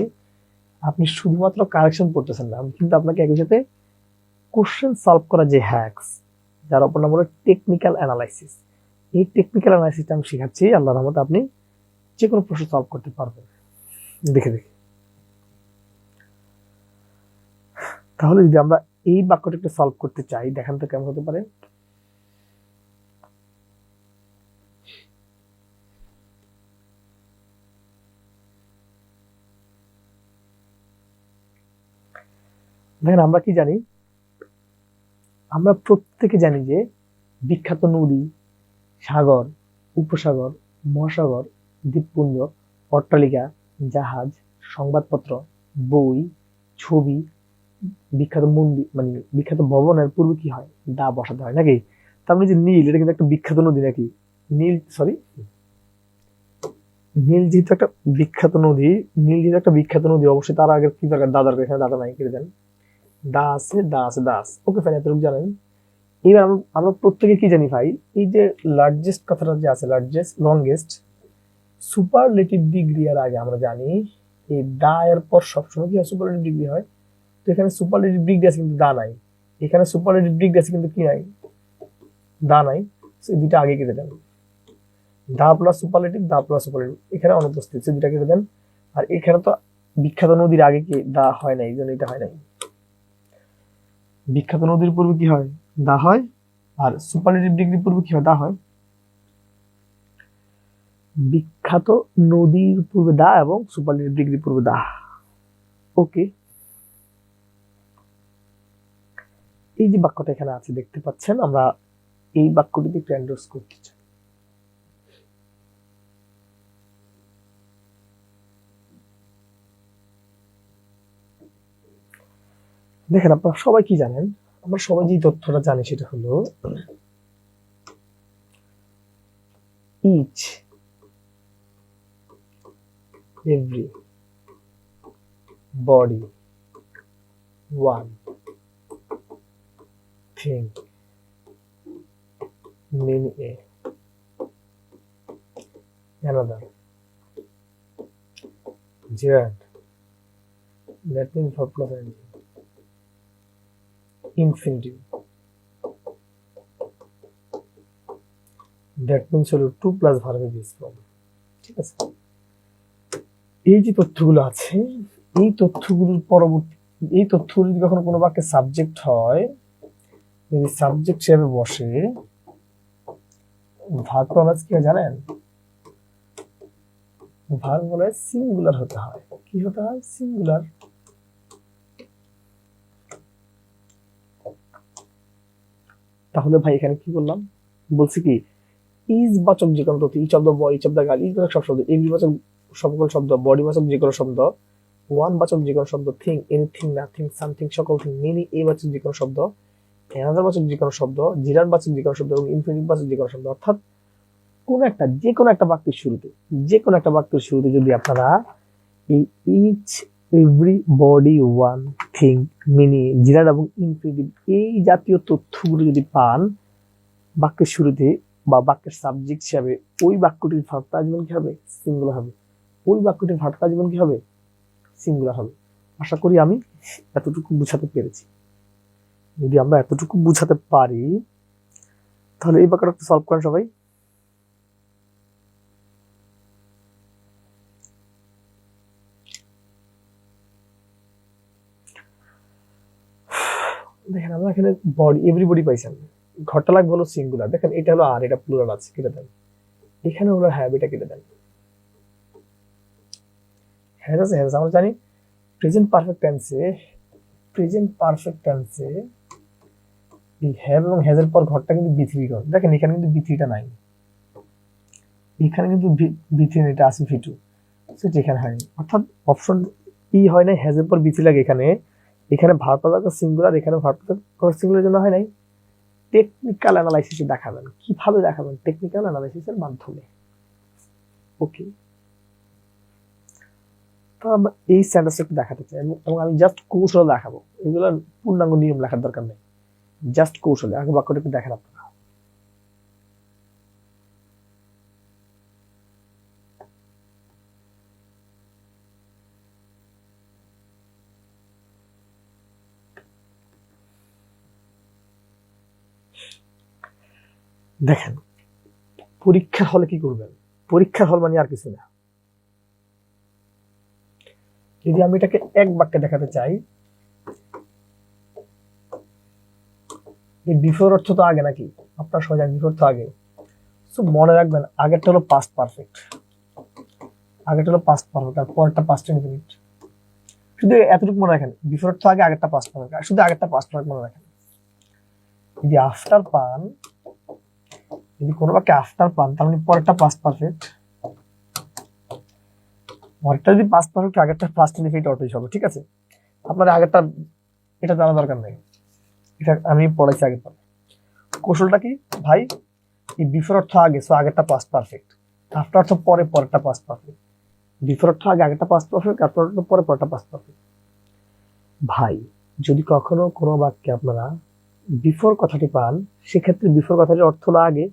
আপনি শুধুমাত্র কারেকশন করতেছেন না, আমি কিন্তু আপনাকে একই সাথে কোশ্চেন সলভ করা যে হ্যাকস, যার অপর নাম হলো টেকনিক্যাল অ্যানালাইসিস, এই টেকনিক্যাল অ্যানালাইসিসটা আমি শিখাচ্ছি। আল্লাহর রহমতে আপনি যে কোনো প্রশ্ন সলভ করতে পারবেন দেখে দেখে। তাহলে যদি আমরা এই বাক্যটা একটু সলভ করতে চাই, দেখেন তো কেমন হতে পারে। দেখেন আমরা কি জানি, আমরা প্রত্যেকে জানি যে বিখ্যাত নদী, সাগর, উপসাগর, মহাসাগর, দ্বীপপুঞ্জ, অট্টালিকা, জাহাজ, সংবাদপত্র, বই, ছবি, বিখ্যাত মন্দির মানে বিখ্যাত ভবনের পূর্বে কি হয়, দা বসাতে হয় নাকি। তার মানে যে নীল, এটা কিন্তু একটা বিখ্যাত নদী নাকি, নীল সরি নীল যেহেতু একটা বিখ্যাত নদী, নীল যেহেতু একটা বিখ্যাত নদী, অবশ্যই তার আগে কি দরকার, দা দরকার, এখানে দাদা নাই, কেটে দেন, দা আছে, দা আছে, দা আছে, ওকে ফাইন, এতটুকু জানেন। এবার আমরা প্রত্যেকে কি জানি ভাই, এই যে লার্জেস্ট কথাটা যে আছে, লার্জেস্ট, লংগেস্ট, সুপারলেটিভ ডিগ্রি এর আগে আমরা জানি এই দা এর পর সবসময় কি হয়, সুপারলেটিভ ডিগ্রি হয়। তো এখানে সুপারলেটিভ ডিগ্রি আছে কিন্তু দা নাই, এখানে সুপারলেটিভ ডিগ্রি আছে কিন্তু কি নাই, দা নাই, সেই দুইটা আগে কেটে দেন, the plus superlative, the plus superlative এখানে অনুপস্থিত, সেই দুইটা কেটে দেন। আর এখানে তো বিখ্যাত নদীর আগে কি দা হয় নাই, এই জন্য এটা হয় নাই। বিখ্যাত নদীর পূর্বে কি হয়, দা হয়, আর সুপারলেটিভ ডিগ্রির পূর্বে কি হয়, দা হয়। বিখ্যাত নদীর পূর্বে দা এবং সুপারলেটিভ ডিগ্রির পূর্বে দা। ওকে, এই যে বাক্যটা এখানে আছে দেখতে পাচ্ছেন, আমরা এই বাক্যটিতে একটু এন্ডোর্স করতে চাই। দেখেন আপনারা সবাই কি জানেন, আমরা সবাই যে তথ্যটা জানি সেটা হলো each every body one thing mean a another gerund that means verb plus ing infinitive that means হলো to plus verb is from। ঠিক আছে, এই যে তথ্যগুলো আছে, এই তথ্যগুলোর পরবর্তী, এই তথ্যগুলো যদি কখনো কোনো বাক্যে সাবজেক্ট হয়, যদি সাবজেক্ট হিসেবে বসে, ভার্ব প্লাস কি হয় জানেন, ভার্ব বলে সিঙ্গুলার হতে হয়। কি হতে হয়, সিঙ্গুলার। তাহলে ভাই এখানে কি করলাম, বলছি কি ইজ বাচক যে কোনো তথ্য, each of the boy, each of the girl, ইজ বাচক সব শব্দ, এভরি বাচক সকল শব্দ, বডি বাচক যে কোনো শব্দ, ওয়ান বাচক যে কোনো শব্দ, থিং এনিথিং নাথিং সামথিং সকল থিং, মেনি এ বাচক যে কোনো শব্দ, অ্যানাদার বাচক যে কোনো শব্দ, জিরার বাচক যে কোনো শব্দ এবং ইনফিনিটিভ বাচক যে কোনো শব্দ, অর্থাৎ যে কোনো একটা বাক্যের শুরুতে যদি আপনারা এই each, every, body, one, thing, মিনি, জিরার এবং ইনফিনিটিভ এই জাতীয় তথ্যগুলো যদি পান বাক্যের শুরুতে বা বাক্যের সাবজেক্ট হিসাবে, ওই বাক্যটির ভার্বটা জীবন কি হবে? সিঙ্গুলার হবে। সিঙ্গুলার হবে। আশা করি আমি এতটুকু বুঝাতে পেরেছি। যদি আমরা এতটুকু বুঝাতে পারি তাহলে এই বাক্যটা একটু সলভ করেন সবাই। দেখেন আমরা এখানে বডি, এভরিবডি পাইছেন, ঘরটা লাগবে হলো সিঙ্গুলার। দেখেন এটা হলো আর, এটা প্লুরাল আছে, কেটে দেন। এখানে হলো হ্যাভ, এটা কেটে দেন। হ্যাজ আছে, হ্যাজ আমরা জানি প্রেজেন্ট পারফেক্ট টেন্সে এই হ্যাভ এবং হ্যাজের পর ঘরটা কিন্তু বি3 ঘর। দেখেন এখানে কিন্তু বি3টা নাই, এখানে কিন্তু বি3 এটা আছে ভি2, সেটা এখানে হয়নি। অর্থাৎ অপশন ই হয় নাই, হ্যাজের পর বি3 লাগে এখানে ভার্ব সিঙ্গুলার, এখানে ভার্ব সিঙ্গুলার জন্য হয় নাই। টেকনিক্যাল অ্যানালাইসিসে দেখাবেন। কিভাবে দেখাবেন? টেকনিক্যাল অ্যানালাইসিসের মাধ্যমে। ওকে, তো আমরা এই সেন্টেন্সটা একটু দেখাতে চাই এবং আমি জাস্ট কৌশল দেখাবো, এগুলো পূর্ণাঙ্গ নিয়ম লেখার দরকার নেই, জাস্ট কৌশলে। আগে বাক্যটা একটু দেখেন আপনারা। দেখেন পরীক্ষার হলে কি করবেন? পরীক্ষার হল মানে আর কিছু না। যদি আমি এটাকে এক বাক্যে দেখাতে চাই, বিফোর অর্থ তো আগে নাকি? আপনার সহজ, বিফোর তো আগে। সো মনে রাখবেন আগেরটা হলো পাস্ট পারফেক্ট, আর পরেরটা পাস্ট ইনফিনিট। শুধু এতটুকু মনে রাখেন, বিফোর অর্থ আগে, আগেরটা পাস্ট পারফেক্ট, শুধু আগেরটা পাস্ট পারফেক্ট মনে রাখেন। যদি আফটার পান, যদি কোনো বাক্যে আফটার পান তার মানে পরেরটা পাস্ট পারফেক্ট, পরেরটা যদি পাস্ট পারফেক্ট, আগেরটা পাস্ট ইনফিনিট অটোই হবে। ঠিক আছে, আপনার আগেরটা এটা জানা দরকার নেই, এটা আমি পড়াইছি আগের পর। কৌশলটা কি ভাই? এই বিফোর অর্থ আগে, সো আগেরটা পাস্ট পারফেক্ট, আফটার অর্থ পরে, পরেরটা পাস্ট পারফেক্ট। বিফোর অর্থ আগে, আগেরটা পাস্ট পারফেক্ট, আফটার অর্থ পরে, পরেরটা পাস্ট পারফেক্ট। ভাই যদি কখনো কোনো বাক্যে আপনারা বিফোর কথাটি পান, সেক্ষেত্রে বিফোর কথাটির অর্থ হলো আগে,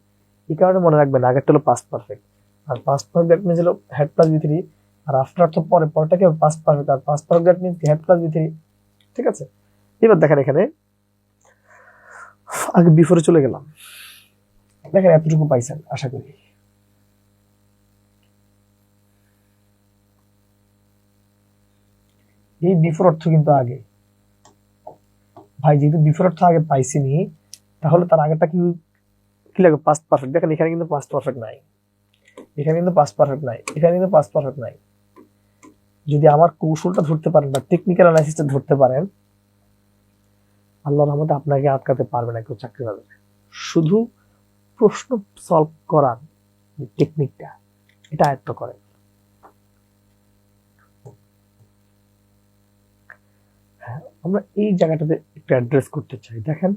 এই কারণে মনে রাখবেন আগেরটা হলো পাস্ট পারফেক্ট, আর পাস্ট পারফেক্ট দ্যাট মিন্স হলো হ্যাড প্লাস বি3, আর আফটার অর্থ পরে, পরেরটাকে পাস্ট পারফেক্ট, আর past perfect that means had plus বি3। ঠিক আছে, এবার দেখেন এখানে আগে বিফোরে চলে গেলাম, দেখেন এতটুকু পাইছেন আশা করি। এই বিফোর অর্থ কিন্তু আগে। ভাই যেহেতু বিফোর অর্থ আগে পাইছিনি, তাহলে তার আগেরটা কি কি লাগবে? Past perfect. দেখেন এখানে কিন্তু পাস্ট পারফেক্ট নাই, এখানে কিন্তু পাস্ট পারফেক্ট নাই, এখানে কিন্তু পাস্ট পারফেক্ট নাই। যদি আমার কৌশলটা ধরতে পারেন বা টেকনিক্যাল অ্যানালাইসিসটা ধরতে পারেন, আল্লাহর রহমতে আপনাকে আটকাতে পারবে না কেউ চাকরি বাজারে। শুধু প্রশ্ন সলভ করার যে টেকনিকটা, এটা আয়ত্ত করেন। হ্যাঁ, আমরা এই জায়গাটাতে একটু অ্যাড্রেস করতে চাই। দেখেন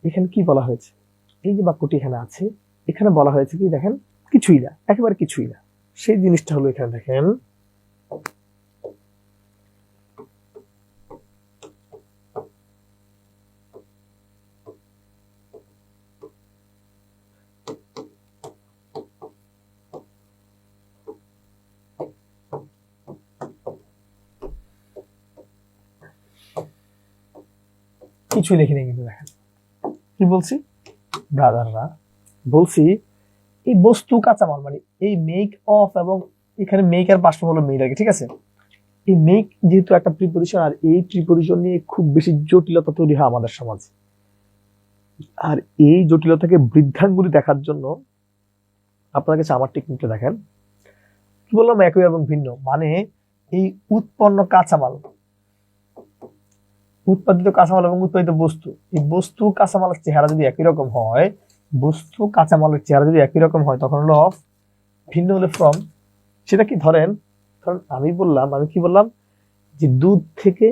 এখানে কি বলা হয়েছে, এই যে বাক্যটি এখানে আছে, এখানে বলা হয়েছে কি দেখেন, কিছুই না, একেবারে কিছুই না। সেই জিনিসটা হলো এখানে দেখেন, কিছুই লিখিনি কিন্তু। দেখেন কি বলছি ব্রাদাররা, বলছি এই বস্তু কাঁচামাল মানে এই মেক অফ, এবং এখানে মেক আর পাস্ট হলো মেক আগে। ঠিক আছে, এই মেক যেহেতু একটা প্রিপোজিশন, আর এই প্রিপোজিশন নিয়ে খুব বেশি জটিলতা তৈরি হয় আমাদের সমাজে। আর এই জটিলতাকে বৃদ্ধাঙ্গুলি দেখার জন্য আপনার কাছে আমার টেকনিকটা দেখেন। কি বললাম? একই এবং ভিন্ন, মানে এই উৎপন্ন কাঁচামাল, উৎপাদিত কাঁচামাল এবং উৎপাদিত বস্তু, এই বস্তু কাঁচামালের চেহারা যদি একই রকম হয়, বস্তু কাঁচামালের চেহারা যদি একই রকম হয়, তখন হলো অফ, ভিন্ন হলে ফ্রম। সেটা কি? ধরেন আমি কি বললাম যে দুধ থেকে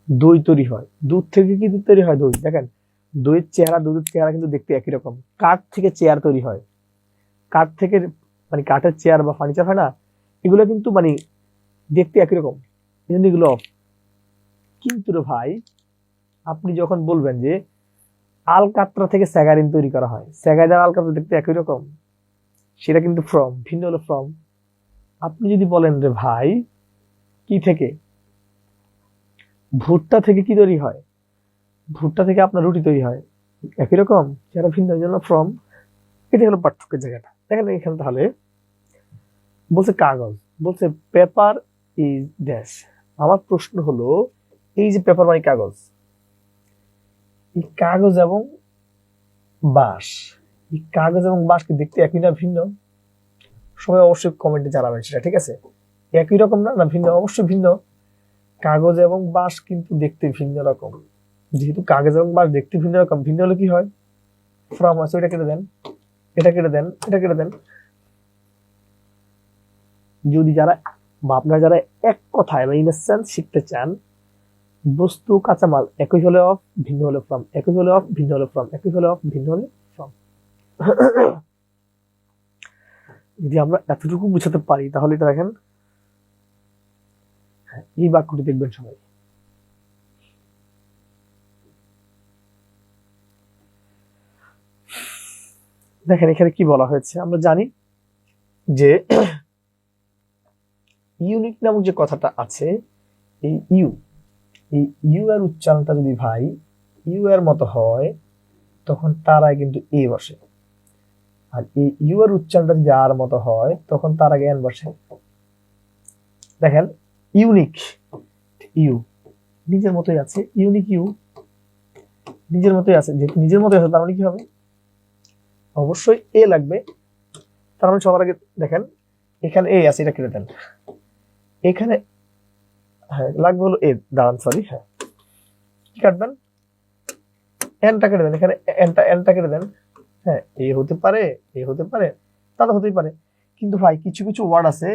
দই তৈরি হয়। দুধ থেকে কি দুধ তৈরি হয়? দই। দেখেন দইয়ের চেহারা, দুধের চেহারা কিন্তু দেখতে একই রকম। কাঠ থেকে চেয়ার তৈরি হয়, কাঠ থেকে মানে কাঠের চেয়ার বা ফার্নিচার হয় না, এগুলো কিন্তু মানে দেখতে একই রকম, এই জন্য এগুলো off। কিন্তু রে ভাই, আপনি যখন বলবেন যে আলকাতরা থেকে স্যাগারিন তৈরি করা হয়, স্যাগারিন আর আলকাতরা দেখতে একই রকম, সেটা কিন্তু ফ্রম, ভিন্ন হলো ফ্রম। আপনি যদি বলেন রে ভাই কি থেকে, ভুট্টা থেকে কি তৈরি হয়, ভুট্টা থেকে আপনার রুটি তৈরি হয়, একই রকম, সেটা ভিন্ন, জন্য ফ্রম। এটা হলো পার্থক্যের জায়গাটা। দেখেন এখানে তাহলে বলছে কাগজ, বলছে পেপার ইজ ড্যাশ। আমার প্রশ্ন হলো, এই যে পেপার মানে কাগজ, এই কাগজ এবং বাঁশ, এই কাগজ এবং বাঁশ কি দেখতে একই না ভিন্ন? সবাই অবশ্যই কমেন্টে জানাবেন সেটা, ঠিক আছে? একই রকম না, না ভিন্ন? অবশ্যই ভিন্ন। কাগজ এবং বাঁশ কিন্তু দেখতে ভিন্ন রকম। যেহেতু কাগজ এবং বাঁশ দেখতে ভিন্ন রকম, ভিন্ন হলে কি হয়? ফ্রম আছে, এটা কেটে দেন, এটা কেটে দেন, এটা কেটে দেন। যদি যারা বা আপনারা যারা এক কথায় বা ইন সেন্স শিখতে চান, বস্তু কাঁচামাল একই হলে অফ, ভিন্ন হলে ফ্রম, একই হলে অফ, ভিন্ন হলে ফ্রম, একই হলে অফ, ভিন্ন হলে ফ্রম। যদি আমরা এতটুকু বুঝাতে পারি তাহলে এটা দেখেন, এই বাক্যটি দেখবেন সবাই। দেখেন এখানে কি বলা হয়েছে, আমরা জানি যে ইউনিক নামক যে কথাটা আছে, এই ইউ এর উচ্চারণটা যদি ভাই ইউ এর মতো হয়, তখন তার আগে কিন্তু এ বসে। আর এই ইউ এর উচ্চারণটা যদি আর মতো হয়, তখন তার আগে এন বসে। দেখেন ইউনিক, ইউ নিজের মতোই আছে, ইউনিক ইউ নিজের মতোই আছে, যেহেতু নিজের মতোই আছে তার মানে কি হবে? অবশ্যই এ লাগবে। তার মানে সবার আগে দেখেন এখানে এ আছে, এটা কেটে দেন। এখানে হ্যাঁ লাগবে হলো এ, দাঁড়ান সরি, হ্যাঁ কি কাটবেন? এনটা কেটে দেন, এখানে এনটা কেটে দেন। হ্যাঁ এ হতে পারে, এ হতে পারে, তা তো হতেই পারে। কিন্তু ভাই কিছু কিছু ওয়ার্ড আছে,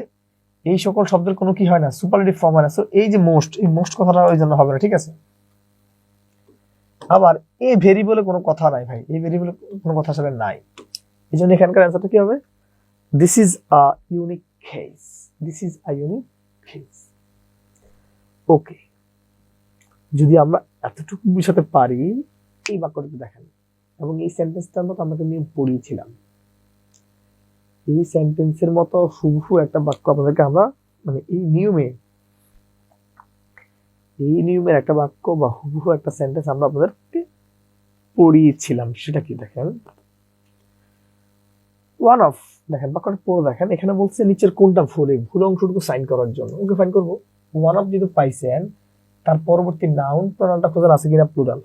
এই সকল শব্দের কোনো কি হয় না, সুপারলেটিভ ফর্ম হয় না। সো এই যে মোস্ট, এই মোস্ট কথাটা ওই জন্য হবে না, ঠিক আছে? আবার এ ভেরি বলে কোনো কথা নাই ভাই, এই ভেরি বলে কোনো কথা আসলে নাই। এই জন্য এখানকার অ্যান্সারটা কি হবে? This is a unique case, this is a unique case. Okay, যদি আমরা এতটুকু বুঝাতে পারি, এই বাক্যটাকে দেখেন, এবং এই সেন্টেন্সটার মতো আমরা নিয়ম পড়িয়েছিলাম। এই সেন্টেন্সের মতো হুবহু একটা বাক্য আপনাদেরকে আমরা মানে এই নিয়মের একটা বাক্য বা হুবহু একটা সেন্টেন্স আমরা আপনাদেরকে পড়িয়েছিলাম। সেটা কি দেখেন, ওয়ান অফ, দেখেন বাক্যটা পড়ে দেখেন, এখানে বলছে নিচের কোনটা ভুল, এই ভুল অংশটুকু সাইন করার জন্য ওকে ফাইন করবো। ওয়ান অফ যেহেতু পাইছেন, তার পরবর্তী নাউন প্রনাউনটা খোঁজার আছে কিনা প্লুরাল।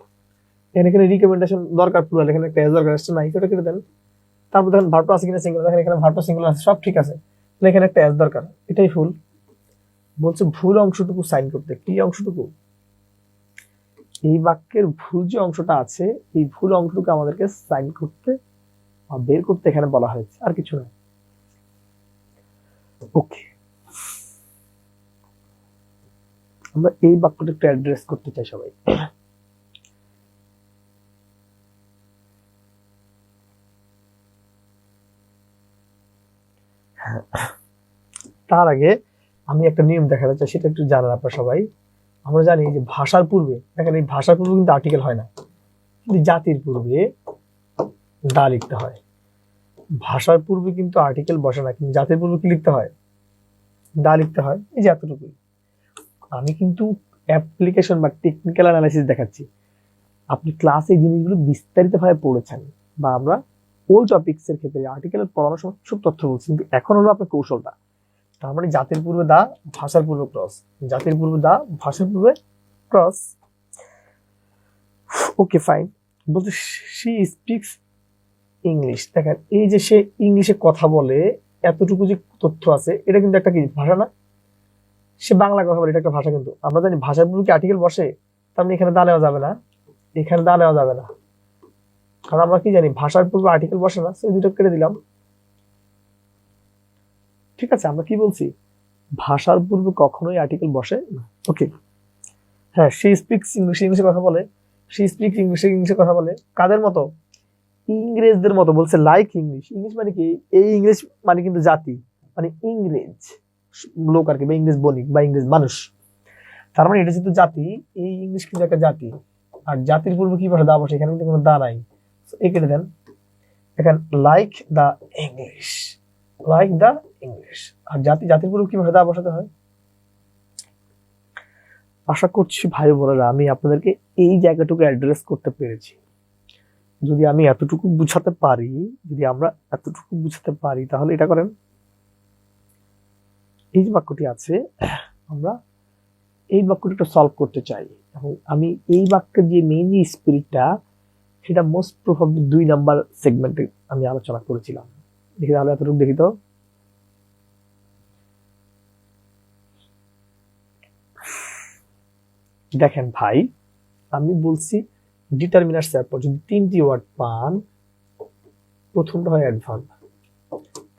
এখানে রিকমেন্ডেশন দরকার প্লুরাল, এখানে একটা এস দরকার আসছে নাই, সেটা কেটে দেন। তারপর দেখেন ভার্বটা আছে কিনা সিঙ্গুলার, দেখেন এখানে ভার্বটা সিঙ্গুলার আছে, সব ঠিক আছে, এখানে একটা এস দরকার, এটাই ভুল। বলছে ভুল অংশটুকু সাইন করতে, কি অংশটুকু? এই বাক্যের ভুল যে অংশটা আছে, এই ভুল অংশটুকু আমাদেরকে সাইন করতে বা বের করতে এখানে বলা হয়েছে, আর কিছু না। ওকে, আমরা এই বাক্যটা একটু অ্যাড্রেস করতে চাই সবাই। তার আগে আমি একটা নিয়ম দেখাতে চাই, সেটা একটু জানার আপনারা সবাই। আমরা জানি যে ভাষার পূর্বে, দেখেন এই ভাষার পূর্বে কিন্তু আর্টিকেল হয় না, কিন্তু জাতির পূর্বে দা লিখতে হয়। ভাষার পূর্বে কিন্তু আর্টিকেল বসে না, কিন্তু জাতির পূর্বে কি লিখতে হয়? দা লিখতে হয়। এই যে এতটুকুই। আমি কিন্তু অ্যাপ্লিকেশন বা টেকনিক্যাল অ্যানালাইসিস দেখাচ্ছি, আপনি ক্লাসে এই জিনিসগুলো বিস্তারিত ভাবে পড়েছেন, বা আমরা ওই টপিক্স এর ক্ষেত্রে আর্টিকেলের পড়ানোর সময় সব তথ্য বলছি, কিন্তু এখন হলো আপনার কৌশলটা। তার মানে জাতির পূর্বে দা, ভাষার পূর্বে ক্রস, জাতির পূর্বে দা, ভাষার পূর্বে ক্রস। Okay fine. বলতে শি স্পিক্স ইংলিশ, দেখেন এই যে সে ইংলিশে কথা বলে, এতটুকু যে তথ্য আছে, এটা কিন্তু একটা কি ভাষা না? সে বাংলা কথা বলে, এটা একটা ভাষা। কিন্তু আমরা জানি ভাষার পূর্বে কি আর্টিকেল বসে, তার মানে এখানে দা নেওয়া যাবে না, এখানে দা নেওয়া যাবে না, কারণ আমরা কি জানি ভাষার পূর্বে আর্টিকেল বসে না। সেই দুটো কেটে দিলাম, ঠিক আছে? আমরা কি বলছি? ভাষার পূর্বে কখনোই আর্টিকেল বসে না। ওকে, হ্যাঁ, সে স্পিক্স ইংলিশ, ইংলিশে কথা বলে। সে স্পিক্স ইংলিশ, ইংলিশে কথা বলে। কাদের মতো? ইংরেজদের মতো। বলছে লাইক ইংলিশ। ইংলিশ মানে কি? এই ইংলিশ মানে কিন্তু জাতি, মানে ইংরেজ লোক আর কি, বা ইংরেজ বণিক বা ইংরেজ মানুষ। তার মানে এটা যেহেতু জাতি, এই ইংলিশ কিন্তু একটা জাতি। আর জাতির পূর্বে কি বসে? দা বসে। এখানে কিন্তু কোনো দা নাই, এই কেটে দেন। এখানে like the English, like the English. আর জাতির পূর্বে কি বসে? দা বসাতে হয়। আশা করছি ভাই বোনেরা আমি আপনাদেরকে এই জায়গাটুকু অ্যাড্রেস করতে পেরেছি। যদি আমি এতটুকু বুঝাতে পারি, যদি আমরা এতটুকু বুঝাতে পারি, তাহলে এটা করেন, এই যে বাক্যটি আছে, আমরা এই বাক্যটি একটু সলভ করতে চাই। এবং আমি এই বাক্যের যে মেইন যে স্পিরিটটা, সেটা মোস্ট প্রবাবলি 2 নাম্বার সেগমেন্টে আমি আলোচনা করেছিলাম। দেখি তাহলে এতটুকু দেখি তো। দেখেন ভাই, আমি বলছি ডিটারমিনার পর যদি 3টি ওয়ার্ড পান, প্রথমটা হয় অ্যাডভার্ব,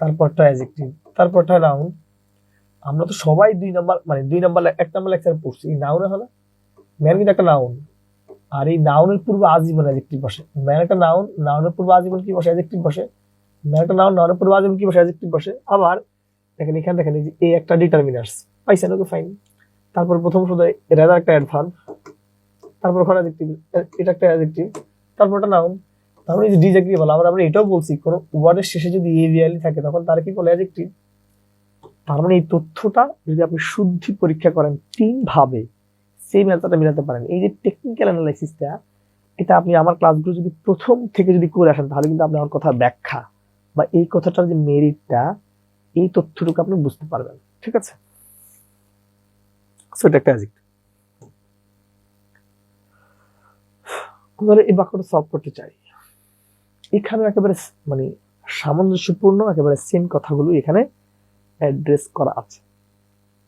তারপরটা অ্যাডজেক্টিভ, তারপরটা নাউন। আমরা তো সবাই 2 নাম্বার মানে 2 নাম্বার 1 নাম্বার লেকচারে পড়ছি নাউনে হলো। ম্যান কিন্তু একটা নাউন, আর এই নাউনের পূর্বে আজীবন অ্যাডজেক্টিভ বসে। ম্যান একটা নাউন, নাউনের পূর্বে আজীবন কি বসে? অ্যাডজেক্টিভ বসে। ম্যান একটা নাউন, নাউনের পূর্বে আজীবন কি বসে? অ্যাডজেক্টিভ বসে। আবার দেখেন এখানে, দেখেন এই যে এই একটা ডিটারমিনার্স পাইছেন, ওকে ফাইন। তারপর প্রথম শুধু রেদার একটা অ্যাডভার্ব, তারপর ওখানে অ্যাডজেক্টিভ, এটা একটা অ্যাডজেক্টিভ, তারপর একটা নাউন। তারপরে এই যে ডিজেক্টিভ বলা। আমরা এটাও বলছি কোন ওয়ার্ডের শেষে যদি এভিয়ালি থাকে তখন তার কি বলে? অ্যাডজেক্টিভ। তার মানে এই তথ্যটা যদি আপনি শুদ্ধি পরীক্ষা করেন 3 ভাবে, সেই ম্যাথটা মিলাতে পারেন। এই যে টেকনিক্যাল অ্যানালাইসিসটা, এটা আপনি আমার ক্লাসগুলো যদি প্রথম থেকে যদি করে আসেন, তাহলে কিন্তু আপনি আমার কথা ব্যাখ্যা বা এই কথাটার যে মেরিটটা, এই তথ্যটুকু আপনি বুঝতে পারবেন। ঠিক আছে? সো এটা একটা অ্যাডজেক্টিভ। আমরা এই বাক্যটা সলভ করতে চাই। এখানে একেবারে মানে সামঞ্জস্যপূর্ণ একেবারে সেম কথাগুলো এখানে অ্যাড্রেস করা আছে।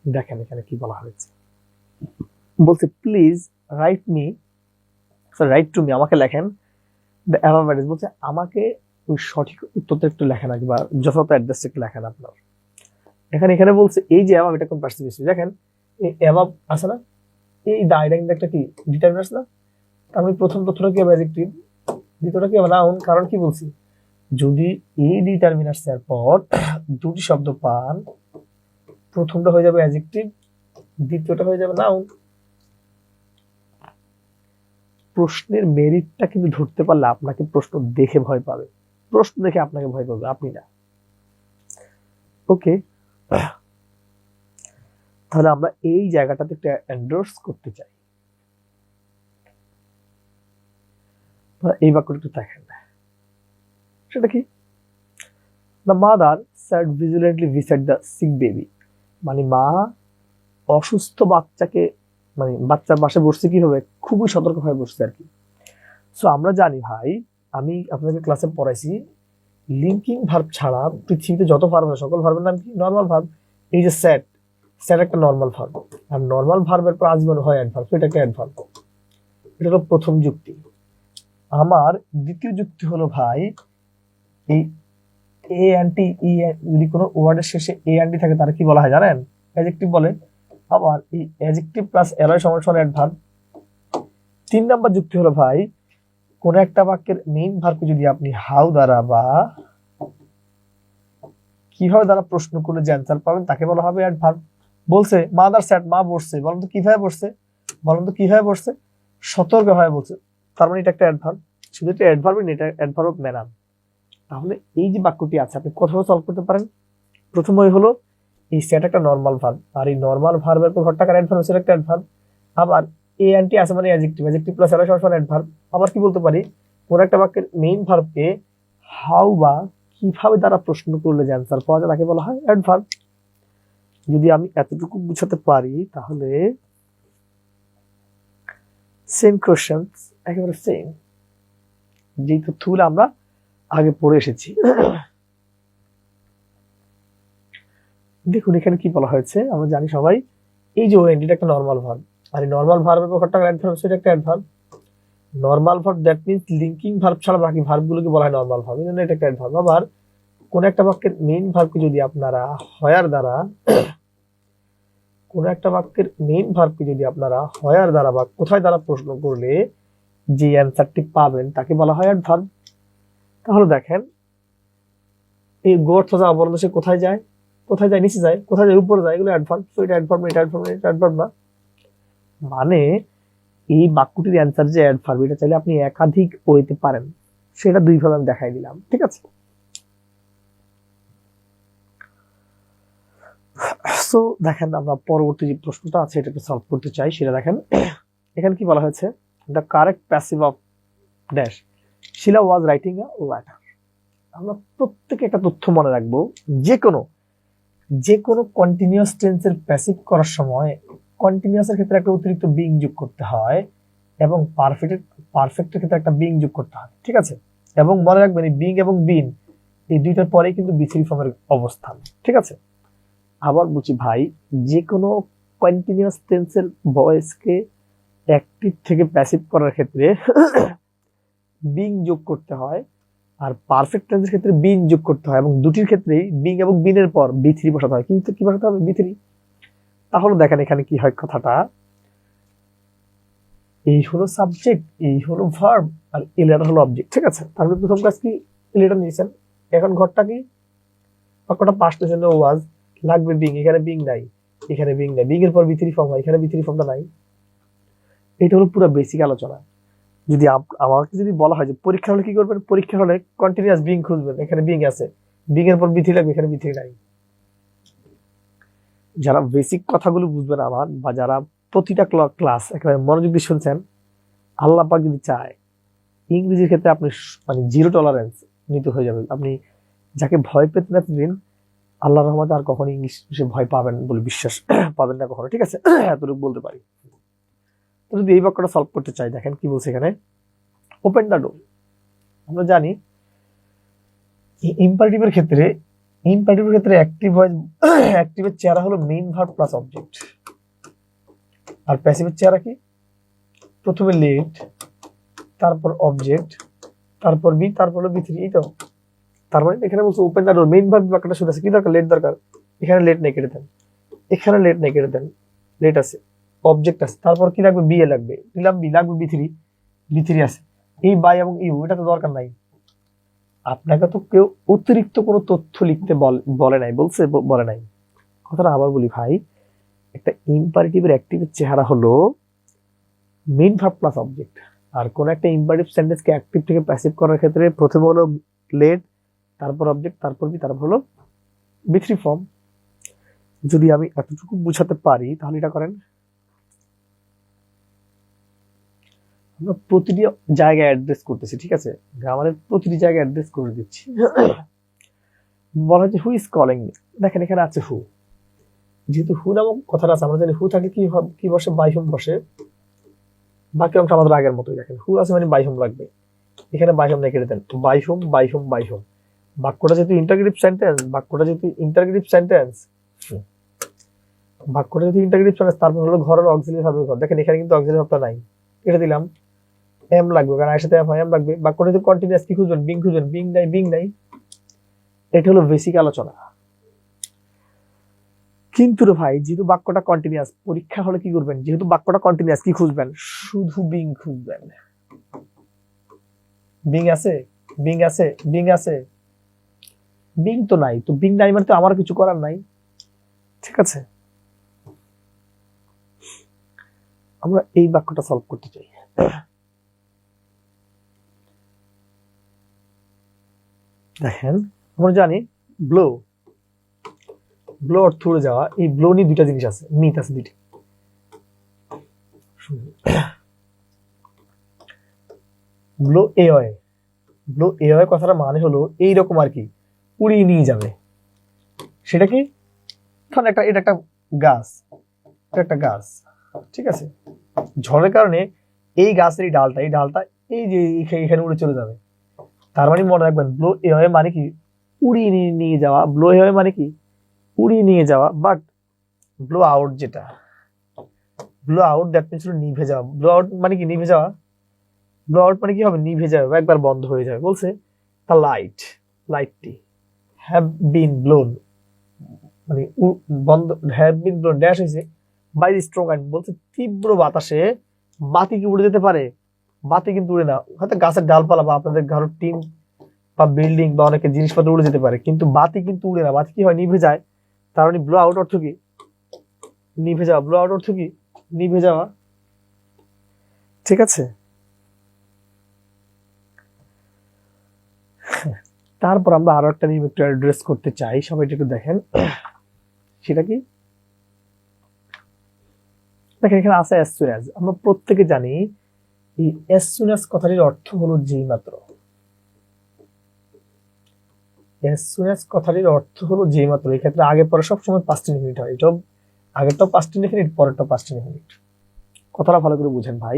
দেখেন এখানে কি বলা হয়েছে। বলছে please write me, right to me, আমাকে লেখেন দ্য অ্যাবাভ অ্যাড্রেস। বলছে আমাকে ওই সঠিক উত্তরটা একটু লেখেন আর কি, বা যথাযথ অ্যাড্রেসটা একটু লেখেন আপনার। এখানে বলছে এই যে অ্যাবাভ, এটা কোন পার্সন বেশি? দেখেন এই অ্যাবাভ আছে না, এই দা, এটা কিন্তু একটা কি ডিটারমিনার্স না? আমি প্রথম তথ্যটা কি হবে? অ্যাডজেক্টিভ। দ্বিতীয়টা কি হবে? নাউন। কারণ কি বলছি? যদি এই ডিটারমিনার্স এর পর 2টি শব্দ পান, প্রথমটা হয়ে যাবে অ্যাডজেক্টিভ, দ্বিতীয়টা হয়ে যাবে নাউন। প্রশ্নের মেরিটটা কিন্তু ধরতে পারলে আপনাকে প্রশ্ন দেখে ভয় পাবে, প্রশ্ন দেখে আপনাকে ভয় পাবে, আপনি না। ওকে, তাহলে আমরা এই জায়গাটাতে একটা এন্ডোর্স করতে চাই। এই বাক্যটা একটু দেখেন, সেটা কি? The mother sad vigilantly visit the sick baby, মানে মা অসুস্থ বাচ্চাকে, মানে বাচ্চার পাশে বসছে কি হবে? খুবই সতর্কভাবে বসছে আর কি। সো আমরা জানি ভাই, আমি আপনাদের ক্লাসে পড়াইছি, লিঙ্কিং ভার্ব ছাড়া পৃথিবীতে যত ভার্ব হয় সকল ভার্বের নাম কি? Normal verb. এই যে স্যাড, স্যাড একটা নর্মাল ভার্ব, আর নর্মাল ভার্বের পর আজীবন হয় অ্যাডভার্ব, এটা একটা অ্যাডভার্ব। এটা হলো প্রথম যুক্তি। আমার দ্বিতীয় যুক্তি হলো ভাই, এই এ অ্যান্টি ই, যদি কোনো ওয়ার্ডের শেষে এ অ্যান্টি থাকে তার কি বলা হয় জানেন? অ্যাডজেক্টিভ বলে। আবার এই অ্যাডজেক্টিভ প্লাস এলয় সমান অ্যাডভার্ব। 3 নাম্বার যুক্তি হলো ভাই, কোন একটা বাক্যের মেইন ভার্বকে যদি আপনি হাউ দ্বারা বা কিভাবে দ্বারা প্রশ্ন করলে যে অ্যান্সার পাবেন তাকে বলা হবে অ্যাডভার্ব। বলছে মাদার স্যাড, মা বসছে, বলেন তো কিভাবে বসছে? বলেন তো কিভাবে বসছে? সতর্কভাবে বলছে। তার মানে এটা একটা অ্যাডভার্ব। শুধু এটা অ্যাডভার্বই না, এটা অ্যাডভার্ব অফ ম্যানার। তাহলে এই যে বাক্যটি আছে আপনি কোথাও সলভ করতে পারেন। প্রথম হলো এই সেট একটা নর্মাল ভার্ব, আর এই নর্মাল ভার্বের পর ঘরটাকার অ্যাডভার্ব, সেটা একটা অ্যাডভার্ব। আবার এ অ্যান্টি আছে মানে অ্যাডজেক্টিভ, অ্যাডজেক্টিভ প্লাস এর সমান অ্যাডভার্ব। আবার কি বলতে পারি? কোন একটা বাক্যের মেইন ভার্বকে হাউ বা কিভাবে দ্বারা প্রশ্ন করলে যে অ্যান্সার পাওয়া যায় তাকে বলা হয় অ্যাডভার্ব। যদি আমি এতটুকু বুঝাতে পারি তাহলে সেম কোশ্চেন, একেবারে সেম যে তথ্যগুলো আমরা আগে পড়ে এসেছি। দেখুন এখানে কি বলা হয়েছে, আমরা জানি সবাই, এই যে ওএনটি এটা একটা নর্মাল ভার্ব, আর এই নর্মাল ভার্বের পর ঘরটাকার অ্যাডভার্ব, সেটা একটা adverb. Normal verb that means linking verb ছাড়া বাকি ভার্বগুলোকে বলা হয় নর্মাল ভার্ব, এই জন্য এটা একটা অ্যাডভার্ব। আবার কোন একটা বাক্যের মেইন ভার্বকে যদি আপনারা হয়ার দ্বারা কোন একটা বাক্যের মেইন ভার্বকে যদি আপনারা হয়ার দ্বারা বা কোথায় দ্বারা প্রশ্ন করলে যে অ্যান্সারটি পাবেন তাকে বলা হয় অ্যাডভার্ব। তাহলে দেখেন এই গো অর্থ যা অবলম্বন সে কোথায় যায়, কোথায় যায়, নিচে যায়, কোথায় যায়, উপরে যায়, এগুলো অ্যাডভার্ব। তো এটা অ্যাডভার্ব, এটা অ্যাডভার্ব, এটা অ্যাডভার্ব না। মানে এই বাক্যটির অ্যান্সার যে অ্যাডভার্ব, এটা চাইলে আপনি একাধিক ওয়েতে পারেন, সেটা দুইভাবে আমি দেখাই দিলাম, ঠিক আছে। সো দেখেন আমরা পরবর্তী যে প্রশ্নটা আছে এটা একটু সলভ করতে চাই। সেটা দেখেন এখানে কি বলা হয়েছে, the correct passive of dash Shila was writing a letter. আমরা প্রত্যেকে একটা তথ্য মনে রাখবো, যে কোনো কন্টিনিউয়াস টেন্সের প্যাসিভ করার সময় কন্টিনিউয়াসের ক্ষেত্রে একটা অতিরিক্ত বিং যোগ করতে হয় এবং পারফেক্টের ক্ষেত্রে একটা বিং যোগ করতে হয়, ঠিক আছে। এবং মনে রাখবেন এই বিং এবং বিন এই দুইটার পরেই কিন্তু বি3 ফর্মের অবস্থান, ঠিক আছে। আবার বলছি ভাই, যে কোনো কন্টিনিউয়াস টেন্সের ভয়েসকে অ্যাক্টিভ থেকে প্যাসিভ করার ক্ষেত্রে বিং যোগ করতে হয়, আর পারফেক্ট টেন্সের ক্ষেত্রে বিন যোগ করতে হয়, এবং দুটির ক্ষেত্রেই বিং এবং বিনের পর বি3 বসাতে হয়। কিন্তু কি বসাতে হবে? বি3। তাহলে দেখেন এখানে কি হয় কথাটা, এই হলো সাবজেক্ট, এই হলো ভার্ব, আর এই লেটার হলো অবজেক্ট, ঠিক আছে। তারপরে প্রথম কাজ কি, লেটার নিয়েছেন। এখন ঘরটা কি, বাক্যটা পাস্ট টেন্স ওয়াজ, লাগবে বিং, এখানে বিং নাই, এখানে বিং নাই, বিং এর পর বি3 ফর্ম হয়, এখানে বি3 ফর্মটা নাই। এটা হলো পুরো বেসিক আলোচনা। যদি আমাকে যদি বলা হয় যে পরীক্ষা হলে কি করবেন, পরীক্ষা হলে কন্টিনিউয়াস বিং খুঁজবেন, এখানে বিং আছে, বিং এর পর বি3 লাগবে, এখানে বি3 নাই। যারা বেসিক কথাগুলো বুঝবেন আমার, বা যারা প্রতিটা ক্লাস একেবারে মনোযোগ দিয়ে শুনছেন, আল্লাহ পাক যদি চায় ইংরেজির ক্ষেত্রে আপনি মানে জিরো টলারেন্স নিতে হয়ে যাবে। আপনি যাকে ভয় পেতে না দিন, আল্লাহর রহমতে আর কখনো ইংলিশে ভয় পাবেন বলে বিশ্বাস পাবেন না কখনো, ঠিক আছে। এতটুকু বলতে পারি। তো যদি এই বাক্যটা সলভ করতে চাই, দেখেন কি বলছে এখানে, ওপেন দ্য ডোর। আমরা জানি ইম্পারেটিভের ক্ষেত্রে অ্যাক্টিভের চেহারা হলো মেইন ভার্ব প্লাস অবজেক্ট, আর প্যাসিভের চেহারা কি, প্রথমে লেট, তারপর অবজেক্ট, তারপর বি, তারপর হলো বি3। এই তো তার মানে এখানে বলছে open the door, main verb বাক্যটা শুরু আছে, কি দরকার, লেট দরকার, এখানে লেট নেই কেটে দেন, এখানে লেট নেই কেটে দেন, লেট আছে, অবজেক্ট আছে, তারপর কি লাগবে, বি এ লাগবে, দিলাম বি, লাগবে বি3 আছে, এই বাই এবং ইউ, এটা তো দরকার নাই। আপনাকে তো কেউ অতিরিক্ত কোনো তথ্য লিখতে বলে নাই, বলে নাই। কথাটা আবার বলি ভাই, একটা ইম্পারেটিভের অ্যাক্টিভের চেহারা হলো মেইন ভার্ব প্লাস অবজেক্ট, আর কোন একটা ইম্পারেটিভ সেন্টেন্সকে অ্যাক্টিভ থেকে প্যাসিভ করার ক্ষেত্রে প্রথমে হলো লেট, তারপর অবজেক্ট, তারপর বি, তারপর হলো বি3 ফর্ম। যদি আমি এতটুকু বুঝাতে পারি তাহলে এটা করেন। আমরা প্রতিটি জায়গায় অ্যাড্রেস করতেছি, ঠিক আছে, গ্রামারের প্রতিটি জায়গায় অ্যাড্রেস করে দিচ্ছি। বলা হচ্ছে হু ইজ কলিং মি, দেখেন এখানে আছে হু, যেহেতু হু নামক কথাটা আছে, আমরা জানি হু থাকে কি বসে, বাই হুম বসে। বাকি অংশ আমাদের আগের মতোই, দেখেন হু আছে মানে বাই হুম লাগবে, এখানে বাই হুম কেটে দেন, by whom by whom by whom. বাক্যটা যেহেতু ইন্টারগ্রেটিভ সেন্টেন্স, তারপর হলো ঘরের অক্সিলারি ভার্বের ঘর। দেখেন এখানে কিন্তু অক্সিলারি ভার্বটা নাই, কেটে দিলাম, এম লাগবে, কারণ এর সাথে এম লাগবে। বাক্যটা যদি কন্টিনিউয়াস, কি খুঁজবেন, বিং খুঁজবেন, বিং নাই। এটা হলো বেসিক আলোচনা। কিন্তু রে ভাই, যেহেতু বাক্যটা কন্টিনিউয়াস, পরীক্ষা হলে কি করবেন, যেহেতু বাক্যটা কন্টিনিউয়াস, কি খুঁজবেন, শুধু বিং খুঁজবেন। বিং আছে, বিং তো নাই, তো বিং নাই মানে তো আমার কিছু করার নাই, ঠিক আছে। আমরা এই বাক্যটা সলভ করতে চাই। দেখেন আমরা জানি ব্লো অর্থ উড়ে যাওয়া, এই ব্লো নিয়ে দুইটা জিনিস আছে, মিথ আছে দুইটা। ব্লো এওয়ে কথাটা মানে হলো এইরকম আর কি, উড়িয়ে নিয়ে যাবে। সেটা কি, ধরেন এটা একটা গাছ, ঠিক আছে, ঝড়ের কারণে এই গাছের এই ডালটা এই যে এখানে উড়ে চলে যাবে। তার মানে মনে রাখবেন, ব্লো এওয়ে মানে কি, উড়িয়ে নিয়ে যাওয়া। ব্লো এওয়ে মানে কি, উড়িয়ে নিয়ে যাওয়া। But blow out that means নিভে যাওয়া। ব্লো আউট মানে কি, নিভে যাওয়া। ব্লো আউট মানে কি হবে, নিভে যাবে, একবার বন্ধ হয়ে যাবে। বলছে দ্য লাইটটি হ্যাভ বিন ব্লোন, মানে বন্ধ, হ্যাভ বিন ব্লোন ড্যাশ হয়েছে, বাই স্ট্রং উইন্ড বলছে তীব্র বাতাসে বাতি কি উড়ে যেতে পারে? বাতি কিন্তু উড়ে না, হয়তো গাছের ডালপালা বা আপনাদের ঘরের টিন বা বিল্ডিং বা অনেকের জিনিসপত্র উড়ে যেতে পারে, কিন্তু বাতি কিন্তু উড়ে না। বাতি কি হয়? নিভে যায়। তার মানে ব্লো আউট অর্থ কি? নিভে যাওয়া। ব্লো আউট অর্থ কি? নিভে যাওয়া। ঠিক আছে, তারপর আমরা আরো একটা নিয়ম একটু অ্যাড্রেস করতে চাই, সবাই একটু দেখেন। সেটা কি? দেখেন এখানে আছে অ্যাজ সুন অ্যাজ। আমরা প্রত্যেকে জানি এই অ্যাজ সুন অ্যাজ কথাটির অর্থ হলো যেই মাত্র। অ্যাজ সুন অ্যাজ কথাটির অর্থ হলো যেই মাত্র। এই ক্ষেত্রে আগে পরে সবসময় পাস্ট ইনফিনিট হয়। এটাও আগেরটাও পাস্ট ইনফিনিট, পরেরটাও পাস্ট ইনফিনিট। কথাটা ভালো করে বুঝেন ভাই।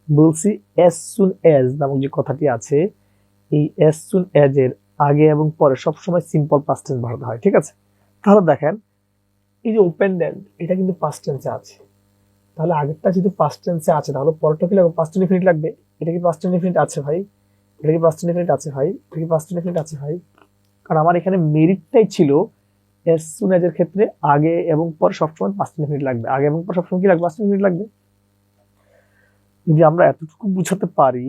বলছি অ্যাজ সুন অ্যাজ নামক যে কথাটি আছে, এই অ্যাজ সুন অ্যাজ এর আগে এবং পরে সবসময় সিম্পল পাস্ট টেন্স বসাতে হয়। ঠিক আছে, তাহলে দেখেন এই যে ওপেন ডেন্ট, এটা কিন্তু পাস্ট টেন্সে আছে। তাহলে আগেরটা যেহেতু পাস্ট টেন্সে আছে, তাহলে পরেরটা কি লাগবে? পাস্ট ইনফিনিট লাগবে। এটা কি পাস্ট ইনফিনিট আছে ভাই? এটা কি পাস্ট ইনফিনিট আছে ভাই? এটা কি পাস্ট ইনফিনিট আছে ভাই? কারণ আমার এখানে মেরিটটাই ছিল অ্যাজ সুন অ্যাজ এর ক্ষেত্রে আগে এবং পরে সবসময় পাস্ট ইনফিনিট লাগবে। আগে এবং পরে সবসময় কি লাগবে? পাস্ট ইনফিনিট লাগবে। যদি আমরা এতটুকু বুঝাতে পারি,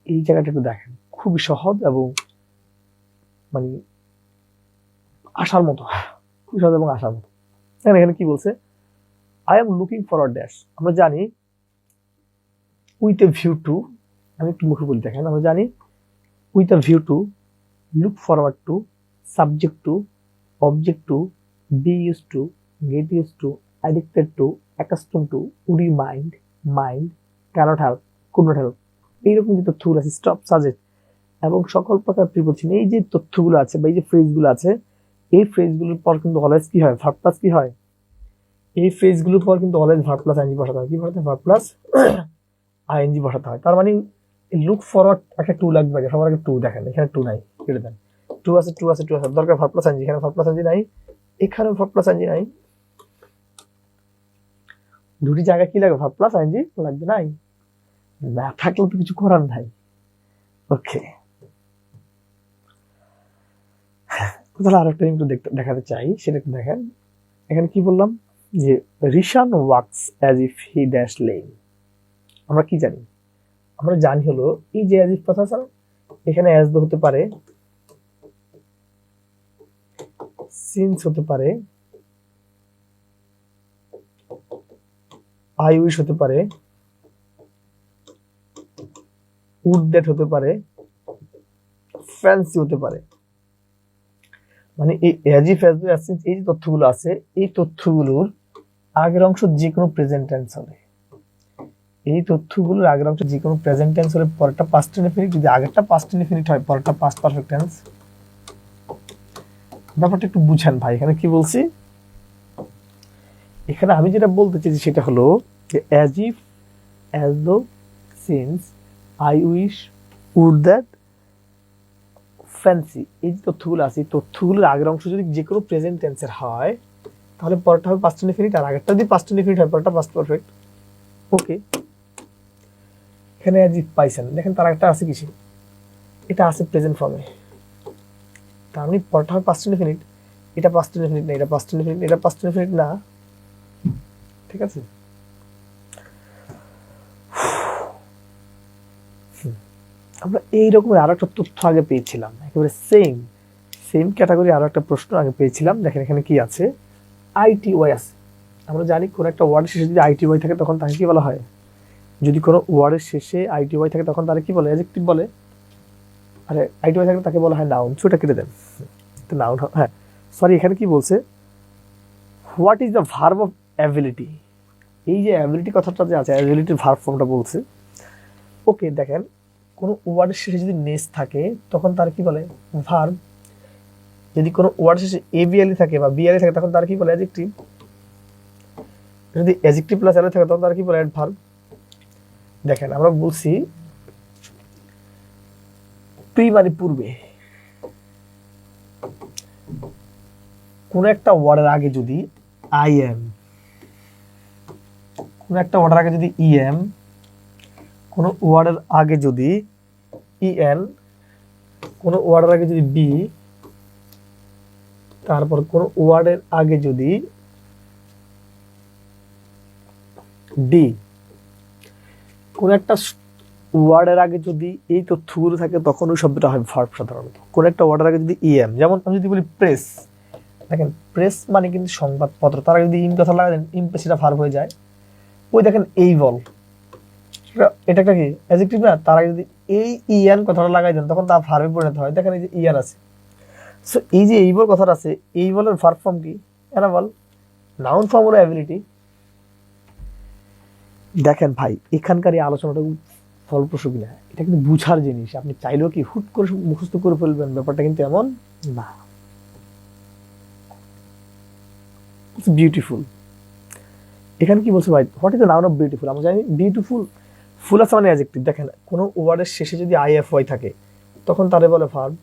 এই জায়গাটা একটু দেখেন, খুবই সহজ এবং মানে আশার মতো, খুবই সহজ এবং আশার মতো। এখানে কি বলছে? I am looking for a dash. আমরা জানি উইথ এ ভিউ টু, আমি একটু মুখে বলি, দেখেন আমরা জানি with a view to, look forward to, subject to, object to, be used to, get used to, addicted to, accustomed to, would you mind, mind, cannot help, could not help, এইরকম যে তথ্যগুলো আছে, স্টপ, সাজেস্ট এবং সকল প্রকার preposition, এই যে তথ্যগুলো আছে বা এই যে ফ্রেজগুলো আছে, এই ফ্রেজগুলোর পর কিন্তু অলওয়েজ কি হয়? ভার্ব প্লাস কি হয়? এই ফ্রেজগুলোর পর কিন্তু অলওয়েজ ভার্ব প্লাস আইএনজি বসাতে হয়। কি বসাতে হয়? ভার্ব প্লাস আইএনজি বসাতে হয়। তার মানে লুক ফরওয়ার্ড একটা টু লাগবে, সবার আগে টু। দেখেন এখানে টু নাই, কেটে দেন। টু আছে, টু আছে, টু আছে, দরকার ভার্ব প্লাস আইএনজি। এখানে ভার্ব প্লাস আইএনজি নাই, এখানে ভার্ব প্লাস আইএনজি নাই। দুটি জায়গায় কি লাগবে? ভার্ব প্লাস আইএনজি লাগবে। নাই, না থাকলেও তো কিছু করার নাই। ওকে, তাহলে আরেকটা একটু দেখাতে চাই, সেটা একটু দেখেন। এখানে কি বললাম? যে Rishan wax as if he dash lane. আমরা কি জানি? আমরা জানি হলো এই যে অ্যাজ ইফ কথা আছে, এখানে অ্যাজ দো হতে পারে, সিন্স হতে পারে, আই উইশ হতে পারে, উড দ্যাট হতে পারে, ফ্যান্সি হতে পারে। মানে এই অ্যাজ ইফ, অ্যাজ দো, অ্যাজ সিন্স, এই যে তথ্যগুলো আছে, এই তথ্যগুলোর আগের অংশ যে কোনো প্রেজেন্ট টেন্স হবে। এই তথ্যগুলোর আগের অংশ যে কোনো প্রেজেন্ট টেন্স হলে পরেরটা পাস্ট ইনডেফিনিট, যদি আগেরটা পাস্ট ইনডেফিনিট হয় পরেরটা পাস্ট পারফেক্ট টেন্স। ব্যাপারটা একটু বুঝেন ভাই। এখানে কি বলছি? এখানে আমি যেটা বলতে চাইছি সেটা হলো যে as if, as though, since, I wish, would that, fancy, এই যে তথ্যগুলো আছে, এই তথ্যগুলোর আগের অংশ যদি যে কোনো প্রেজেন্ট টেন্সের হয়, তাহলে পরেরটা হবে পাস্ট ইনডেফিনিট, আর আগেরটা যদি পাস্ট ইনডেফিনিট হয় পরেরটা পাস্ট পারফেক্ট। ওকে, এখানে অ্যাজ ইফ পাইছেন, দেখেন তার একটা আছে কিসে? এটা আছে প্রেজেন্ট ফর্মে। তার মানে পরেরটা হবে পাস্ট ইনডেফিনিট, এটা পাস্ট ইনডেফিনিট না, এটা পাস্ট ইনডেফিনিট, এটা পাস্ট ইনডেফিনিট না। ঠিক আছে, আমরা এইরকমের আরো একটা তথ্য আগে পেয়েছিলাম, একেবারে সেম সেম ক্যাটাগরি আরো একটা প্রশ্ন আগে পেয়েছিলাম। দেখেন এখানে কি আছে? আইটিওয়াই আছে। আমরা জানি কোন একটা ওয়ার্ডের শেষে যদি আইটিওয়াই থাকে তখন তাকে কি বলা হয়? যদি কোনো ওয়ার্ডের শেষে আইটিওয়াই থাকে তখন তারা কি বলে? অ্যাডজেক্টিভ বলে। আরে আইটিওয়াই থাকলে তাকে বলা হয় নাউন। ছোটা কেটে দেন, তো নাউন। হ্যাঁ সরি, এখানে কি বলছে? What is the verb of ability? এই যে অ্যাবিলিটি কথাটা যে আছে, অ্যাবিলিটির ভার্ব ফর্মটা বলছে। ওকে, দেখেন কোনো ওয়ার্ডের শেষে যদি নেস থাকে তখন তার কি বলে? ভার্ব। যদি কোনো ওয়ার্ড শেষে এবিএলই থাকে বা বিএলই থাকে তখন তার কি বলে? অ্যাডজেক্টিভ। যদি অ্যাডজেক্টিভ প্লাস এল থাকে তখন তার কি বলে? অ্যাডভার্ব। দেখেন আমরা বলছি প্রি মানে পূর্বে। কোন একটা ওয়ার্ডের আগে যদি আই এম, কোন একটা ওয়ার্ডের আগে যদি ই এম, কোন ওয়ার্ডের আগে যদি ই এন, কোন ওয়ার্ডের আগে যদি বি, তারপর কোন ওয়ার্ডের আগে যদি ডি, কোন একটা ওয়ার্ডের আগে যদি এই তথ্যগুলো থাকে তখন ওই শব্দটা হয় ভার্ব সাধারণত। কোন একটা ওয়ার্ডের আগে যদি ইএম, যেমন আমি যদি বলি প্রেস, দেখেন প্রেস মানে কিন্তু সংবাদপত্র, তার আগে যদি ইন কথা লাগাই দেন ইমপ্রেস, সেটা ভার্ব হয়ে যায়। ওই দেখেন এই বল, এটা একটা কি অ্যাডজেক্টিভ না, তার আগে যদি এই ইয়ান কথাটা লাগাই দেন তখন তা ভার্বে পরিণত হয়। দেখেন এই যে ইয়ান আছে, সো এই যে এই বল কথাটা আছে, এই বলের ভার্ব ফর্ম কি অ্যানাবল, নাউন ফর্ম হলো অ্যাবিলিটি। দেখেন ভাই এখানকার এই আলোচনাটা ফলপ্রসূ কিনা এটা কিন্তু বুঝার জিনিস, আপনি চাইলেও কি হুট করে মুখস্থ করে ফেলবেন, ব্যাপারটা কিন্তু এমন না। বিউটিফুল, এখানে কি বলছে ভাই, what is the noun of beautiful? আমরা জানি বিউটিফুল, ফুল আছে মানে অ্যাডজেক্টিভ। দেখেন কোনো ওয়ার্ডের শেষে যদি আইএফওয়াই থাকে তখন তারে বলে ভার্ব,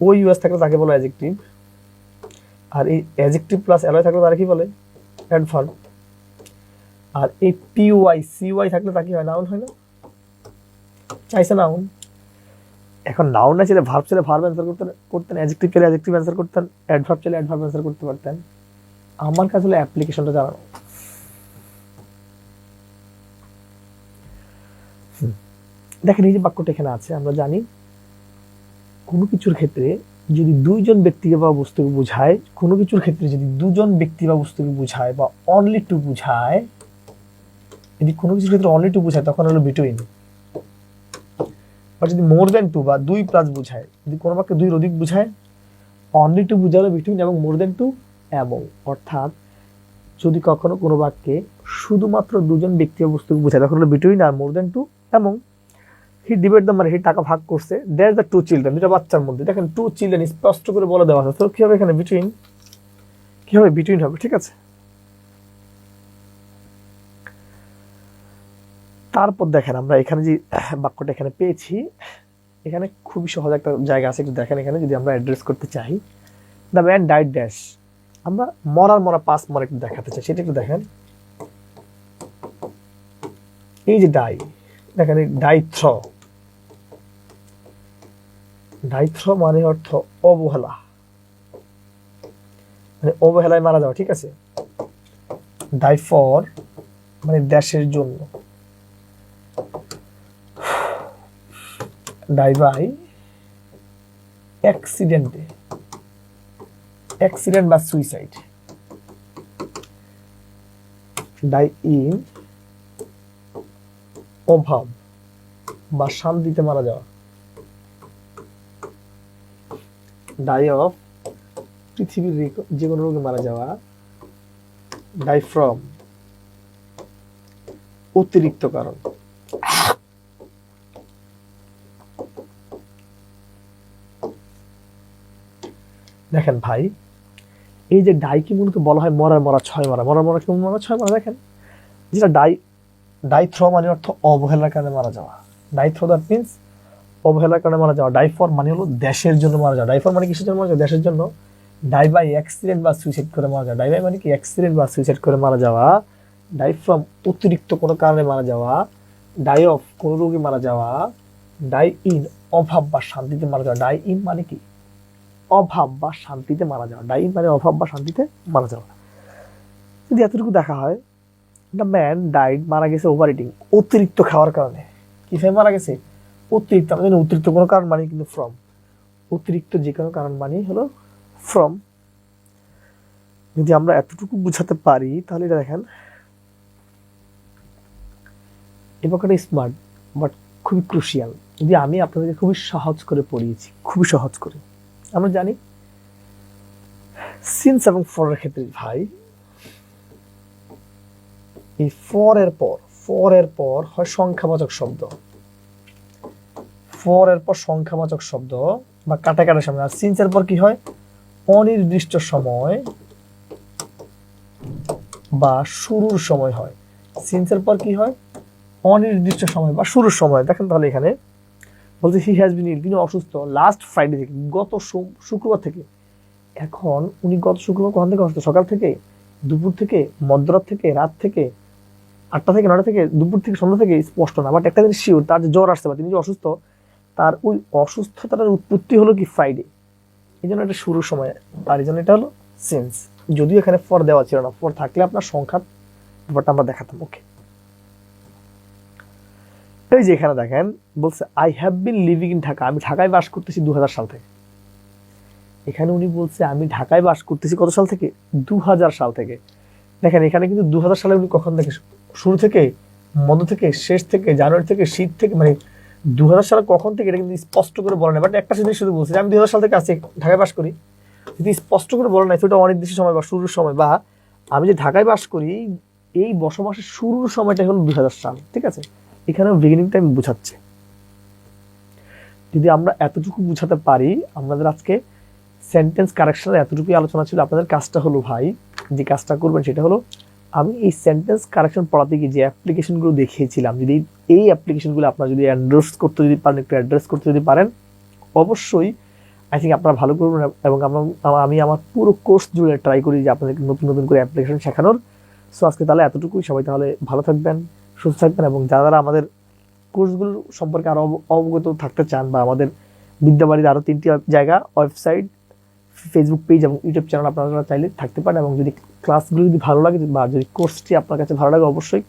ও ইউএস থাকলে তাকে বলে অ্যাডজেক্টিভ, আর এই অ্যাডজেক্টিভ প্লাস অ্যালয় থাকলে তারা কি বলে অ্যাডভার্ব, আর এই পিওয়াই সিওয়াই থাকলে তা কি হয় নাউন হয় না, চাইছে নাউন। এখন নাউন না ছিল ভার্ব ছিল ভার্ব অ্যান্সার করতেন, অ্যাডজেক্টিভ চাইলে অ্যাডজেক্টিভ অ্যান্সার করতেন, অ্যাডভার্ব চাইলে অ্যাডভার্ব অ্যান্সার করতে পারতেন। আমার কাছে হলো অ্যাপ্লিকেশনটা জানানো। দেখেন এই যে বাক্যটা এখানে আছে, আমরা জানি কোনো কিছুর ক্ষেত্রে যদি দুইজন ব্যক্তিকে বা বস্তুকে বোঝায়, কোনো কিছুর ক্ষেত্রে যদি দুজন ব্যক্তি বা বস্তুকে বোঝায় বা অনলি টু বোঝায়, যদি কোনো কিছুর ক্ষেত্রে অনলি টু বোঝায় তখন হলো বিটুইন। আর যদি মোর দেন টু বা দুই প্লাস বোঝায়, যদি কোনো বাক্যে দুইয়ের অধিক বোঝায়, অনলি টু বোঝালে বিটুইন, এবং মোর দেন টু এবং। অর্থাৎ যদি কখনো কোনো বাক্যে শুধুমাত্র দুজন ব্যক্তি বা বস্তুকে বোঝায় তখন হলো বিটুইন, আর মোর দেন টু এবং। হি ডিভাইড দ্য মানে হি টাকা ভাগ করছে, দেয়ার দ্য টু চিলড্রেন, দুটা বাচ্চার মধ্যে, দেখেন টু চিলড্রেন স্পষ্ট করে বলে দেওয়া আছে, তো কি হবে এখানে বিটুইন, কি হবে বিটুইন হবে, ঠিক আছে। তারপর দেখেন আমরা এখানে যে বাক্যটা এখানে পেয়েছি, এখানে খুবই সহজ একটা জায়গা আছে, একটু দেখেন এখানে যদি আমরা অ্যাড্রেস করতে চাই, দ্য ম্যান ডাইড ড্যাশ, আমরা মরা পাস মরা একটু দেখাতে চাই, সেটা একটু দেখেন। এই যে ডাই, দেখেন ডাইথ্র, ডাইথ্র মানে অর্থ অবহেলা, মানে অবহেলায় মারা যাওয়া, ঠিক আছে। ডাই ফর মানে দেশের জন্য, ডাই বাই অ্যাক্সিডেন্টে, অ্যাক্সিডেন্ট বা সুইসাইড, ডাই ইন অভাব বা শান্তিতে মারা যাওয়া, ডাই অফ পৃথিবীর যে কোনো রোগে মারা যাওয়া, ডাই ফ্রম অতিরিক্ত কারণ। দেখেন ভাই এই যে ডাইকে মূলত বলা হয় মরা ছয় মরা কেমন মরা ছয় মরা, দেখেন যেটা ডাই থ্রো মানে অর্থ অবহেলার কারণে মারা যাওয়া, ডাই থ্রো দ্যাট মিনস অবহেলার কারণে মারা যাওয়া। ডাই ফর মানে হলো দেশের জন্য মারা যাওয়া, ডাই ফর মানে কিসের জন্য মারা যাওয়া, দেশের জন্য। ডাই বাই অ্যাক্সিডেন্ট বা সুইসাইড করে মারা যাওয়া, ডাই বাই মানে কি অ্যাক্সিডেন্ট বা সুইসাইড করে মারা যাওয়া। ডাই ফ্রম অতিরিক্ত কোনো কারণে মারা যাওয়া, ডাই অফ কোনো রোগে মারা যাওয়া, ডাই ইন অভাব বা শান্তিতে মারা যাওয়া। ডাই ইন মানে কি অভাব বা শান্তিতে মারা যাওয়া, ডাই ইন মানে অভাব বা শান্তিতে মারা যাওয়া। যদি এতটুকু দেখা হয়, দ্য ম্যান ডাইড মারা গেছে ওভার ইটিং, অতিরিক্ত খাওয়ার কারণে। কিভাবে মারা গেছে, অতিরিক্ত, আমরা জানি অতিরিক্ত কোনো কারণ মানে কিন্তু ফ্রম, অতিরিক্ত যে কোনো কারণ মানে হলো ফ্রম। যদি আমরা এতটুকু বুঝাতে পারি তাহলে এটা দেখেন এই ব্যাপারটা স্মার্ট বাট খুবই ক্রুশিয়াল। যদি আমি আপনাদেরকে খুবই সহজ করে পড়িয়েছি, খুবই সহজ করে, আমরা জানি সিন্স এবং ফরের ক্ষেত্রে ভাই এই ফরের পর হয় সংখ্যাবাচক শব্দ, ফরের পর সংখ্যাবাচক শব্দ বা কাটাকাটার সময়, আর সিন্সের পর কি হয় অনির্দিষ্ট সময় বা শুরুর সময় হয়। সিন্সের পর কি হয় অনির্দিষ্ট সময় বা শুরুর সময়। দেখেন তাহলে এখানে বলছে হি হ্যাজ বিন ইল, তিনি অসুস্থ লাস্ট ফ্রাইডে থেকে, গত শুক্রবার থেকে। এখন উনি গত শুক্রবার কখন থেকে অসুস্থ, সকাল থেকে, দুপুর থেকে, মধ্যরাত থেকে, রাত থেকে, 8টা থেকে 9টা থেকে, দুপুর থেকে, সন্ধ্যা থেকে স্পষ্ট না, বাট একটা জিনিস শিওর, তার যে জ্বর আসছে বা তিনি যে অসুস্থ, তার ওই অসুস্থতার উৎপত্তি হলো কি ফ্রাইডে। এই জন্য এটা শুরুর সময়, আর এই জন্য এটা হলো সিন্স। যদিও এখানে ফর দেওয়া ছিল না, ফর থাকলে আপনার সংখ্যার ব্যাপারটা আমরা দেখাতাম। ওকে, এই যে এখানে দেখেন বলছে I have been living in Dhaka, আমি ঢাকায় বাস করতেছি 2000 সাল থেকে। এখানে উনি বলছে আমি ঢাকায় বাস করতেছি কত সাল থেকে, 2000 সাল থেকে। দেখেন এখানে কিন্তু 2000 সালে উনি কখন থেকে, শুরু থেকে, মধ্য থেকে, শেষ থেকে, জানুয়ারি থেকে, শীত থেকে, মানে 2000 সালে কখন থেকে এটা কিন্তু স্পষ্ট করে বলে না। বাট একটা জিনিস শুধু বলছে যে আমি 2000 সাল থেকে আছি, ঢাকায় বাস করি। যদি স্পষ্ট করে বলে নাই সেটা অনির্দিষ্ট সময় বা শুরুর সময়, বা আমি যে ঢাকায় বাস করি এই বসবাসের শুরুর সময়টা হলো 2000 সাল। ঠিক আছে, এখানে বিগিনিং টাইম বোঝাচ্ছে। যদি আমরা এতটুকু বুঝাতে পারি, আমাদের আজকে সেন্টেন্স কারেকশনের এতটুকুই আলোচনা ছিল। আপনাদের কাজটা হলো ভাই, যে কাজটা করবেন সেটা হলো, আমি এই সেন্টেন্স কারেকশন পড়াতে গিয়ে যে অ্যাপ্লিকেশনগুলো দেখিয়েছিলাম, যদি এই অ্যাপ্লিকেশনগুলো আপনারা যদি অ্যাড্রেস করতে যদি পারেন, একটু অ্যাড্রেস করতে যদি পারেন, অবশ্যই আই থিঙ্ক আপনারা ভালো করবেন। এবং আমি আমার পুরো কোর্স জুড়ে ট্রাই করি যে আপনাদেরকে নতুন নতুন করে অ্যাপ্লিকেশন শেখানোর। সো আজকে তাহলে এতটুকুই। সবাই তাহলে ভালো থাকবেন, সুস্থ থাকবেন, এবং যারা আমাদের কোর্সগুলো সম্পর্কে আরও অবগত থাকতে চান, বা আমাদের বিদ্যাবাড়ির আরও 3টি জায়গা, ওয়েবসাইট, ফেসবুক পেজ এবং ইউটিউব চ্যানেল আপনারা চাইলে থাকতে পারেন। এবং যদি ক্লাসগুলো যদি ভালো লাগে বা যদি কোর্সটি আপনার কাছে ভালো লাগে, অবশ্যই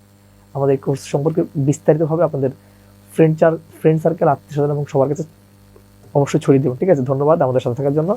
আমাদের কোর্স সম্পর্কে বিস্তারিতভাবে আপনাদের ফ্রেন্ড সার্কেল, আত্মীয় স্বজন এবং সবার কাছে অবশ্যই ছড়িয়ে দেবেন। ঠিক আছে, ধন্যবাদ আমাদের সাথে থাকার জন্য।